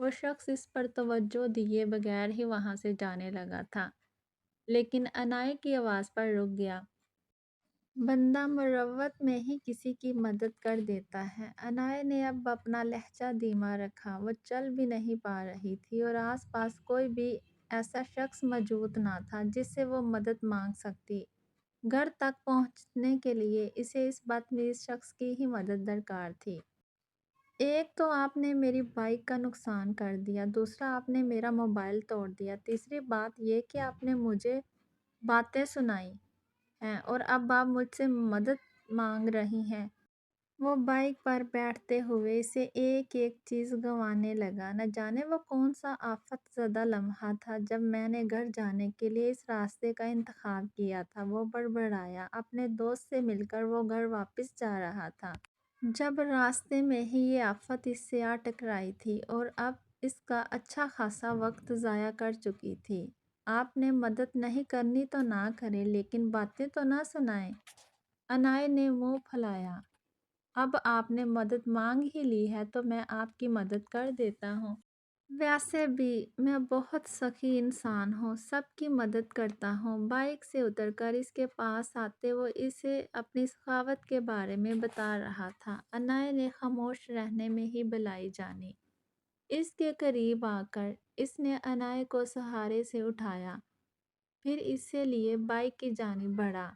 وہ شخص اس پر توجہ دیے بغیر ہی وہاں سے جانے لگا تھا، لیکن انائے کی آواز پر رک گیا۔ بندہ مروت میں ہی کسی کی مدد کر دیتا ہے۔ انائے نے اب اپنا لہجہ دھیما رکھا۔ وہ چل بھی نہیں پا رہی تھی اور آس پاس کوئی بھی ایسا شخص موجود نہ تھا جس سے وہ مدد مانگ سکتی۔ گھر تک پہنچنے کے لیے اسے اس بدتمیز شخص کی ہی مدد درکار تھی۔ ایک تو آپ نے میری بائیک کا نقصان کر دیا، دوسرا آپ نے میرا موبائل توڑ دیا، تیسری بات یہ کہ آپ نے مجھے باتیں سنائی ہیں اور اب آپ مجھ سے مدد مانگ رہی ہیں۔ وہ بائیک پر بیٹھتے ہوئے اسے ایک ایک چیز گنوانے لگا۔ نہ جانے وہ کون سا آفت زدہ لمحہ تھا جب میں نے گھر جانے کے لیے اس راستے کا انتخاب کیا تھا۔ وہ بڑبڑایا۔ اپنے دوست سے مل کر وہ گھر واپس جا رہا تھا جب راستے میں ہی یہ آفت اس سے آ ٹکرائی تھی اور اب اس کا اچھا خاصا وقت ضائع کر چکی تھی۔ آپ نے مدد نہیں کرنی تو نہ کریں لیکن باتیں تو نہ سنائیں۔ انائے نے منہ پھلایا۔ اب آپ نے مدد مانگ ہی لی ہے تو میں آپ کی مدد کر دیتا ہوں۔ ویسے بھی میں بہت سخی انسان ہوں، سب کی مدد کرتا ہوں۔ بائیک سے اتر کر اس کے پاس آتے وہ اسے اپنی سخاوت کے بارے میں بتا رہا تھا۔ انائے نے خاموش رہنے میں ہی بھلائی جانی۔ اس کے قریب آ کر اس نے انائے کو سہارے سے اٹھایا، پھر اسے لیے بائیک کی جانب بڑھا۔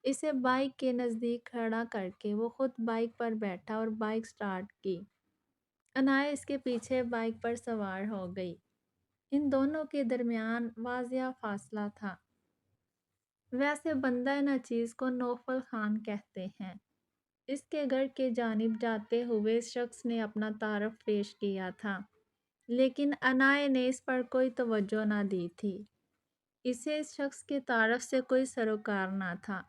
اسے بائیک کے نزدیک کھڑا کر کے وہ خود بائیک پر بیٹھا اور بائیک سٹارٹ کی۔ انائے اس کے پیچھے بائیک پر سوار ہو گئی۔ ان دونوں کے درمیان واضح فاصلہ تھا۔ ویسے بندہ ناچیز کو نوفل خان کہتے ہیں۔ اس کے گھر کے جانب جاتے ہوئے اس شخص نے اپنا تعارف پیش کیا تھا، لیکن انائے نے اس پر کوئی توجہ نہ دی تھی۔ اسے اس شخص کے تعارف سے کوئی سروکار نہ تھا۔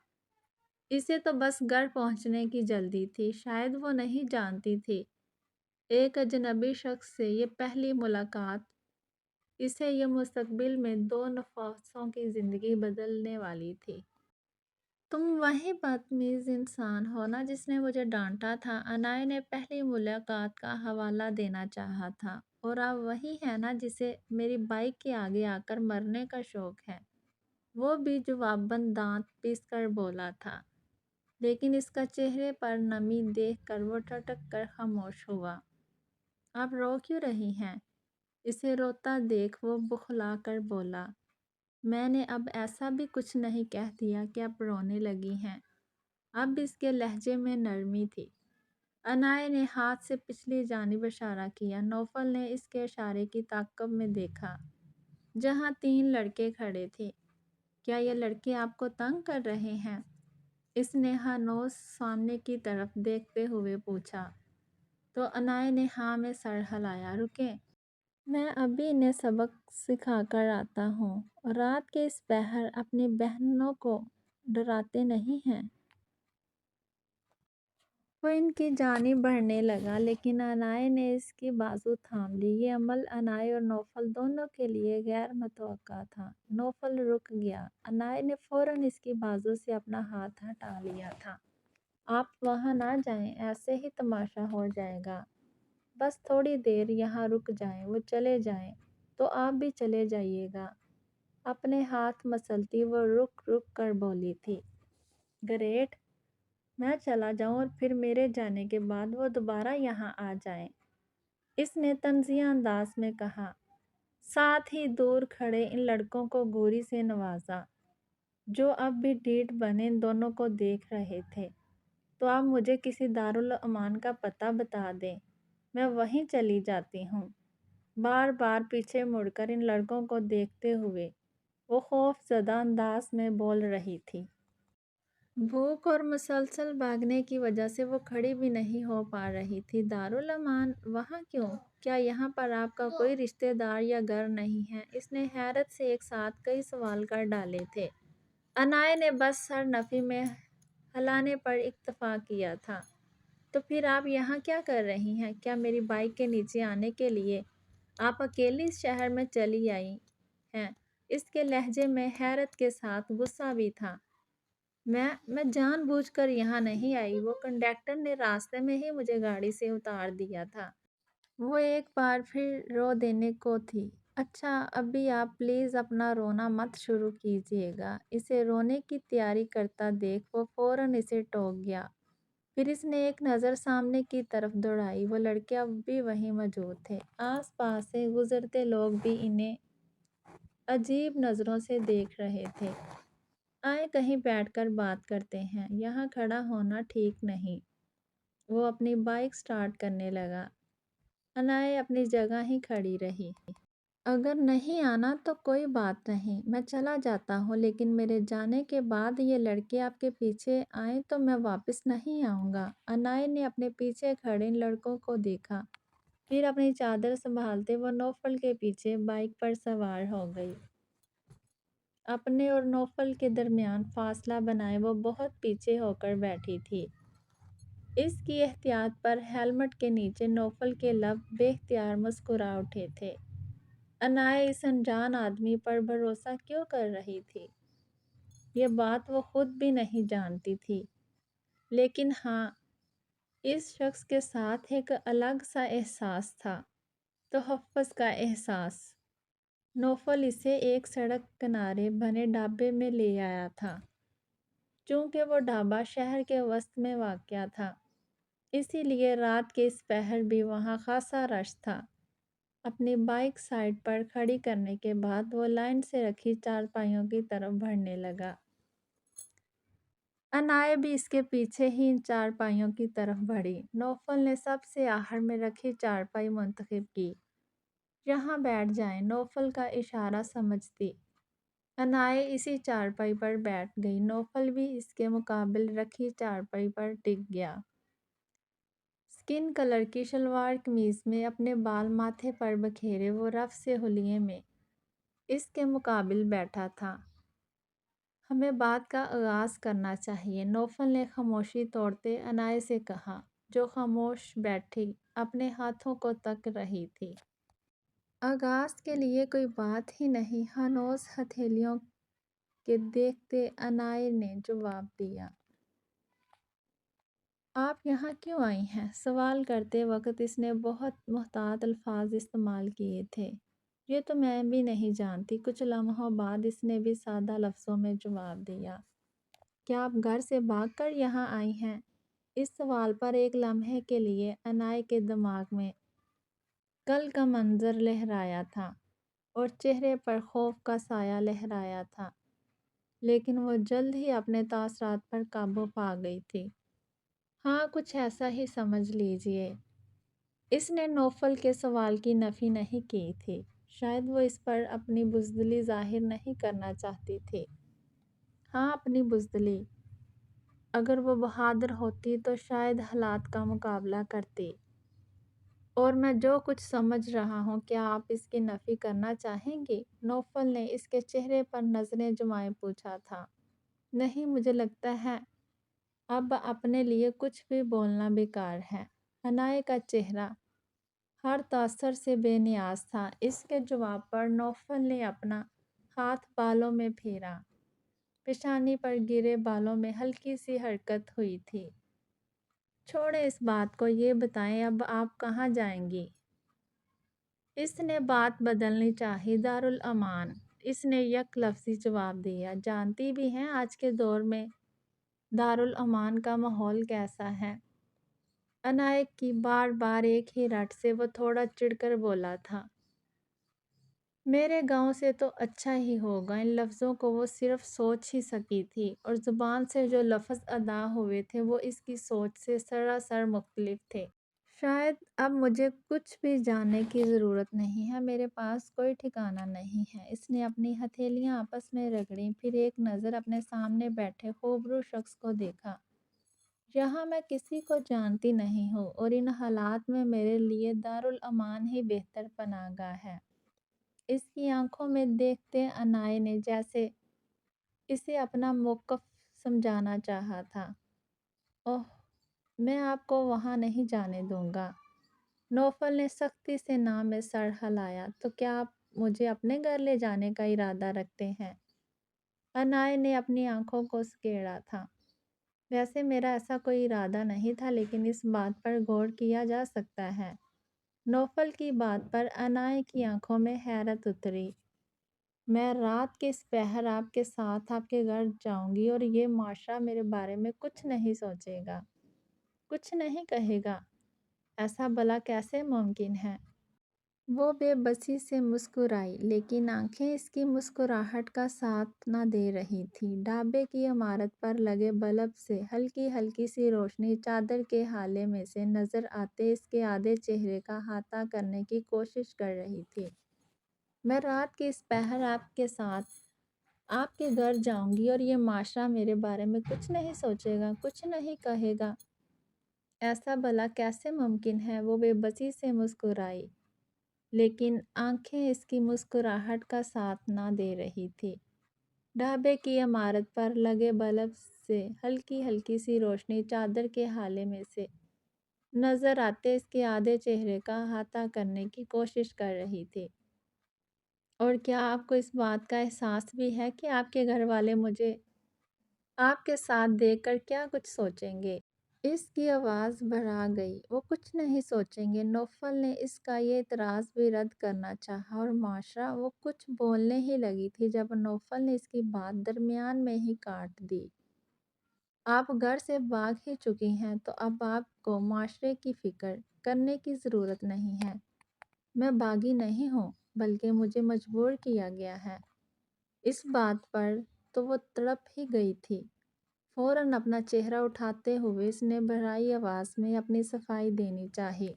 اسے تو بس گھر پہنچنے کی جلدی تھی۔ شاید وہ نہیں جانتی تھی ایک اجنبی شخص سے یہ پہلی ملاقات اسے یہ مستقبل میں دو نفسوں کی زندگی بدلنے والی تھی۔ تم وہی بدتمیز انسان ہو نا جس نے مجھے ڈانٹا تھا؟ انائے نے پہلی ملاقات کا حوالہ دینا چاہا تھا۔ اور آپ وہی ہے نا جسے میری بائیک کے آگے آ کر مرنے کا شوق ہے؟ وہ بھی جواباً دانت پیس کر بولا تھا، لیکن اس کا چہرے پر نمی دیکھ کر وہ ٹھٹک کر خاموش ہوا۔ آپ رو کیوں رہی ہیں؟ اسے روتا دیکھ وہ بخلا کر بولا، میں نے اب ایسا بھی کچھ نہیں کہہ دیا کہ آپ رونے لگی ہیں۔ اب اس کے لہجے میں نرمی تھی۔ انائے نے ہاتھ سے پچھلی جانب اشارہ کیا۔ نوفل نے اس کے اشارے کی تعقب میں دیکھا جہاں 3 لڑکے کھڑے تھے۔ کیا یہ لڑکے آپ کو تنگ کر رہے ہیں؟ اس نے ہنوز سامنے کی طرف دیکھتے ہوئے پوچھا۔ تو انائے نے ہاں میں سر ہلایا۔ رکیں، میں ابھی انہیں سبق سکھا کر آتا ہوں۔ رات کے اس پہر اپنی بہنوں کو ڈراتے نہیں ہیں؟ وہ ان کی جانب بڑھنے لگا لیکن انائے نے اس کی بازو تھام لی۔ یہ عمل انائے اور نوفل دونوں کے لیے غیر متوقع تھا۔ نوفل رک گیا۔ انائے نے فوراً اس کی بازو سے اپنا ہاتھ ہٹا لیا تھا۔ آپ وہاں نہ جائیں، ایسے ہی تماشا ہو جائے گا۔ بس تھوڑی دیر یہاں رک جائیں۔ وہ چلے جائیں تو آپ بھی چلے جائیے گا۔ اپنے ہاتھ مسلتی وہ رک رک کر بولی تھی۔ گریٹ، میں چلا جاؤں اور پھر میرے جانے کے بعد وہ دوبارہ یہاں آ جائیں، اس نے طنزیہ انداز میں کہا۔ ساتھ ہی دور کھڑے ان لڑکوں کو گوری سے نوازا جو اب بھی ڈھیٹ بنے ان دونوں کو دیکھ رہے تھے۔ تو آپ مجھے کسی دارالامان کا پتہ بتا دیں، میں وہیں چلی جاتی ہوں۔ بار بار پیچھے مڑ کر ان لڑکوں کو دیکھتے ہوئے وہ خوف زدہ انداز میں بول رہی تھی۔ بھوک اور مسلسل بھاگنے کی وجہ سے وہ کھڑی بھی نہیں ہو پا رہی تھی۔ دارالامان وہاں کیوں؟ کیا یہاں پر آپ کا کوئی رشتہ دار یا گھر نہیں ہے؟ اس نے حیرت سے ایک ساتھ کئی سوال کر ڈالے تھے۔ انائے نے بس سر نفی میں ہلانے پر اکتفا کیا تھا۔ تو پھر آپ یہاں کیا کر رہی ہیں؟ کیا میری بائیک کے نیچے آنے کے لیے آپ اکیلی اس شہر میں چلی آئی ہیں؟ اس کے لہجے میں حیرت کے ساتھ غصہ بھی تھا۔ میں جان بوجھ کر یہاں نہیں آئی، وہ کنڈکٹر نے راستے میں ہی مجھے گاڑی سے اتار دیا تھا۔ وہ ایک بار پھر رو دینے کو تھی۔ اچھا ابھی آپ پلیز اپنا رونا مت شروع کیجیے گا۔ اسے رونے کی تیاری کرتا دیکھ وہ فوراً اسے ٹوک گیا۔ پھر اس نے ایک نظر سامنے کی طرف دوڑائی، وہ لڑکے اب بھی وہیں موجود تھے۔ آس پاس سے گزرتے لوگ بھی انہیں عجیب نظروں سے دیکھ رہے تھے۔ آئے کہیں بیٹھ کر بات کرتے ہیں، یہاں کھڑا ہونا ٹھیک نہیں۔ وہ اپنی بائک سٹارٹ کرنے لگا۔ انائے اپنی جگہ ہی کھڑی رہی۔ اگر نہیں آنا تو کوئی بات نہیں، میں چلا جاتا ہوں، لیکن میرے جانے کے بعد یہ لڑکے آپ کے پیچھے آئیں تو میں واپس نہیں آؤں گا۔ انائے نے اپنے پیچھے کھڑے ان لڑکوں کو دیکھا، پھر اپنی چادر سنبھالتے وہ نوفل کے پیچھے بائک پر سوار ہو گئی۔ اپنے اور نوفل کے درمیان فاصلہ بنائے وہ بہت پیچھے ہو کر بیٹھی تھی۔ اس کی احتیاط پر ہیلمٹ کے نیچے نوفل کے لب بے اختیار مسکرا اٹھے تھے۔ انائے اس انجان آدمی پر بھروسہ کیوں کر رہی تھی؟ یہ بات وہ خود بھی نہیں جانتی تھی، لیکن ہاں، اس شخص کے ساتھ ایک الگ سا احساس تھا، تحفظ کا احساس۔ نوفل اسے ایک سڑک کنارے بنے ڈھابے میں لے آیا تھا۔ چونکہ وہ ڈھابا شہر کے وسط میں واقع تھا، اسی لیے رات کے اس پہر بھی وہاں خاصا رش تھا۔ اپنی بائک سائڈ پر کھڑی کرنے کے بعد وہ لائن سے رکھی چارپائیوں کی طرف بڑھنے لگا۔ انائے بھی اس کے پیچھے ہی ان چارپائیوں کی طرف بڑھی۔ نوفل نے سب سے آخر میں رکھی چارپائی منتخب کی۔ یہاں بیٹھ جائیں، نوفل کا اشارہ سمجھتی انائے اسی چارپائی پر بیٹھ گئی۔ نوفل بھی اس کے مقابل رکھی چارپائی پر ٹک گیا۔ سکن کلر کی شلوار قمیض میں اپنے بال ماتھے پر بکھیرے وہ رف سے حلیے میں اس کے مقابل بیٹھا تھا۔ ہمیں بات کا آغاز کرنا چاہیے، نوفل نے خاموشی توڑتے انائے سے کہا، جو خاموش بیٹھی اپنے ہاتھوں کو تک رہی تھی۔ آغاز کے لیے کوئی بات ہی نہیں، ہنوز ہتھیلیوں کے دیکھتے انائے نے جواب دیا۔ آپ یہاں کیوں آئی ہیں؟ سوال کرتے وقت اس نے بہت محتاط الفاظ استعمال کیے تھے۔ یہ تو میں بھی نہیں جانتی۔ کچھ لمحوں بعد اس نے بھی سادہ لفظوں میں جواب دیا۔ کیا آپ گھر سے بھاگ کر یہاں آئی ہیں؟ اس سوال پر ایک لمحے کے لیے انائے کے دماغ میں کل کا منظر لہرایا تھا اور چہرے پر خوف کا سایہ لہرایا تھا، لیکن وہ جلد ہی اپنے تاثرات پر قابو پا گئی تھی۔ ہاں، کچھ ایسا ہی سمجھ لیجیے۔ اس نے نوفل کے سوال کی نفی نہیں کی تھی، شاید وہ اس پر اپنی بزدلی ظاہر نہیں کرنا چاہتی تھی۔ ہاں، اپنی بزدلی۔ اگر وہ بہادر ہوتی تو شاید حالات کا مقابلہ کرتی۔ اور میں جو کچھ سمجھ رہا ہوں، کیا آپ اس کی نفی کرنا چاہیں گی؟ نوفل نے اس کے چہرے پر نظریں جمائے پوچھا تھا۔ نہیں، مجھے لگتا ہے اب اپنے لیے کچھ بھی بولنا بیکار ہے۔ انائے کا چہرہ ہر تاثر سے بے نیاز تھا۔ اس کے جواب پر نوفل نے اپنا ہاتھ بالوں میں پھیرا۔ پیشانی پر گرے بالوں میں ہلکی سی حرکت ہوئی تھی۔ چھوڑیں اس بات کو، یہ بتائیں اب آپ کہاں جائیں گی؟ اس نے بات بدلنی چاہی۔ دارالامان، اس نے یک لفظی جواب دیا۔ جانتی بھی ہیں آج کے دور میں دارالامان کا ماحول کیسا ہے؟ انائے کی بار بار ایک ہی رٹ سے وہ تھوڑا چڑھ کر بولا تھا۔ میرے گاؤں سے تو اچھا ہی ہوگا۔ ان لفظوں کو وہ صرف سوچ ہی سکی تھی، اور زبان سے جو لفظ ادا ہوئے تھے وہ اس کی سوچ سے سراسر مختلف تھے۔ شاید اب مجھے کچھ بھی جاننے کی ضرورت نہیں ہے، میرے پاس کوئی ٹھکانہ نہیں ہے۔ اس نے اپنی ہتھیلیاں آپس میں رگڑیں، پھر ایک نظر اپنے سامنے بیٹھے خوبرو شخص کو دیکھا۔ یہاں میں کسی کو جانتی نہیں ہوں، اور ان حالات میں میرے لیے دارالامان ہی بہتر پناہ گاہ ہے۔ اس کی آنکھوں میں دیکھتے انائے نے جیسے اسے اپنا موقف سمجھانا چاہا تھا۔ اوہ، میں آپ کو وہاں نہیں جانے دوں گا۔ نوفل نے سختی سے نہ میں سر ہلایا۔ تو کیا آپ مجھے اپنے گھر لے جانے کا ارادہ رکھتے ہیں؟ انائے نے اپنی آنکھوں کو سکیڑا تھا۔ ویسے میرا ایسا کوئی ارادہ نہیں تھا، لیکن اس بات پر غور کیا جا سکتا ہے۔ نوفل کی بات پر عنائی کی آنکھوں میں حیرت اتری۔ میں رات کے اس پہر آپ کے ساتھ آپ کے گھر جاؤں گی اور یہ معاشرہ میرے بارے میں کچھ نہیں سوچے گا، کچھ نہیں کہے گا۔ ایسا بھلا کیسے ممکن ہے؟ وہ بے بسی سے مسکرائی، لیکن آنکھیں اس کی مسکراہٹ کا ساتھ نہ دے رہی تھیں۔ ڈھابے کی عمارت پر لگے بلب سے ہلکی ہلکی سی روشنی چادر کے ہالے میں سے نظر آتے اس کے آدھے چہرے کا احاطہ کرنے کی کوشش کر رہی تھی۔ میں رات کے اس پہر آپ کے ساتھ آپ کے گھر جاؤں گی اور یہ معاشرہ میرے بارے میں کچھ نہیں سوچے گا، کچھ نہیں کہے گا۔ ایسا بھلا کیسے ممکن ہے؟ وہ بے بسی سے مسکرائی، لیکن آنکھیں اس کی مسکراہٹ کا ساتھ نہ دے رہی تھی۔ ڈھابے کی عمارت پر لگے بلب سے ہلکی ہلکی سی روشنی چادر کے ہالے میں سے نظر آتے اس کے آدھے چہرے کا احاطہ کرنے کی کوشش کر رہی تھی۔ اور کیا آپ کو اس بات کا احساس بھی ہے کہ آپ کے گھر والے مجھے آپ کے ساتھ دیکھ کر کیا کچھ سوچیں گے؟ اس کی آواز بھرا گئی۔ وہ کچھ نہیں سوچیں گے۔ نوفل نے اس کا یہ اعتراض بھی رد کرنا چاہا اور معاشرہ وہ کچھ بولنے ہی لگی تھی جب نوفل نے اس کی بات درمیان میں ہی کاٹ دی۔ آپ گھر سے بھاگ ہی چکی ہیں تو اب آپ کو معاشرے کی فکر کرنے کی ضرورت نہیں ہے۔ میں بھاگی نہیں ہوں، بلکہ مجھے مجبور کیا گیا ہے۔ اس بات پر تو وہ تڑپ ہی گئی تھی۔ فوراً اپنا چہرہ اٹھاتے ہوئے اس نے بھرائی آواز میں اپنی صفائی دینی چاہی۔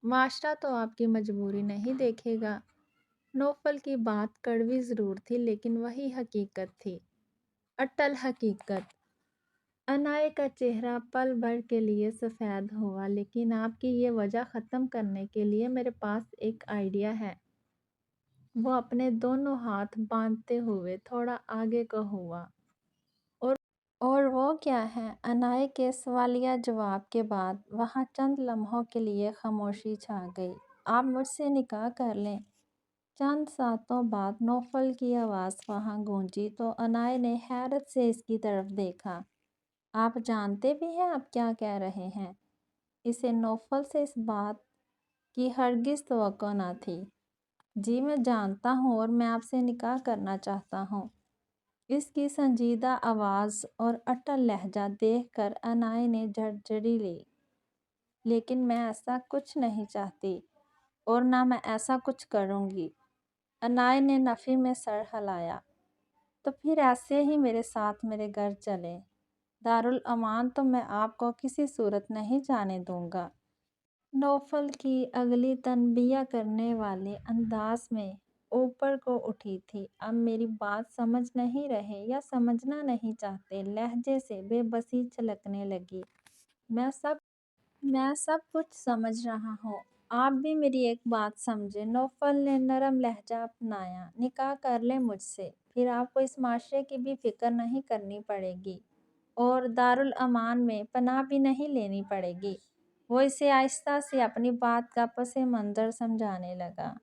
معاشرہ تو آپ کی مجبوری نہیں دیکھے گا۔ نوفل کی بات کڑوی ضرور تھی، لیکن وہی حقیقت تھی، اٹل حقیقت۔ عنائی کا چہرہ پل بھر کے لیے سفید ہوا۔ لیکن آپ کی یہ وجہ ختم کرنے کے لیے میرے پاس ایک آئیڈیا ہے۔ وہ اپنے دونوں ہاتھ باندھتے ہوئے تھوڑا آگے کو ہوا۔ اور وہ کیا ہے؟ عنائی کے سوالیہ جواب کے بعد وہاں چند لمحوں کے لیے خاموشی چھا گئی۔ آپ مجھ سے نکاح کر لیں۔ چند ساتوں بعد نوفل کی آواز وہاں گونجی تو عنائی نے حیرت سے اس کی طرف دیکھا۔ آپ جانتے بھی ہیں آپ کیا کہہ رہے ہیں؟ اسے نوفل سے اس بات کی ہرگز توقع نہ تھی۔ جی میں جانتا ہوں اور میں آپ سے نکاح کرنا چاہتا ہوں۔ اس کی سنجیدہ آواز اور اٹل لہجہ دیکھ کر عنائی نے جھرجھری لی۔ لیکن میں ایسا کچھ نہیں چاہتی اور نہ میں ایسا کچھ کروں گی۔ عنائی نے نفی میں سر ہلایا۔ تو پھر ایسے ہی میرے ساتھ میرے گھر چلیں۔ دارالامان تو میں آپ کو کسی صورت نہیں جانے دوں گا۔ نوفل کی اگلی تنبیہ کرنے والے انداز میں اوپر کو اٹھی تھی۔ اب میری بات سمجھ نہیں رہے یا سمجھنا نہیں چاہتے؟ لہجے سے بے بسی چھلکنے لگی۔ میں سب کچھ سمجھ رہا ہوں۔ آپ بھی میری ایک بات سمجھیں۔ نوفل نے نرم لہجہ اپنایا۔ نکاح کر لیں مجھ سے، پھر آپ کو اس معاشرے کی بھی فکر نہیں کرنی پڑے گی اور دارالامان میں پناہ بھی نہیں لینی پڑے گی۔ وہ اسے آہستہ سے اپنی بات کا پس منظر سمجھانے لگا۔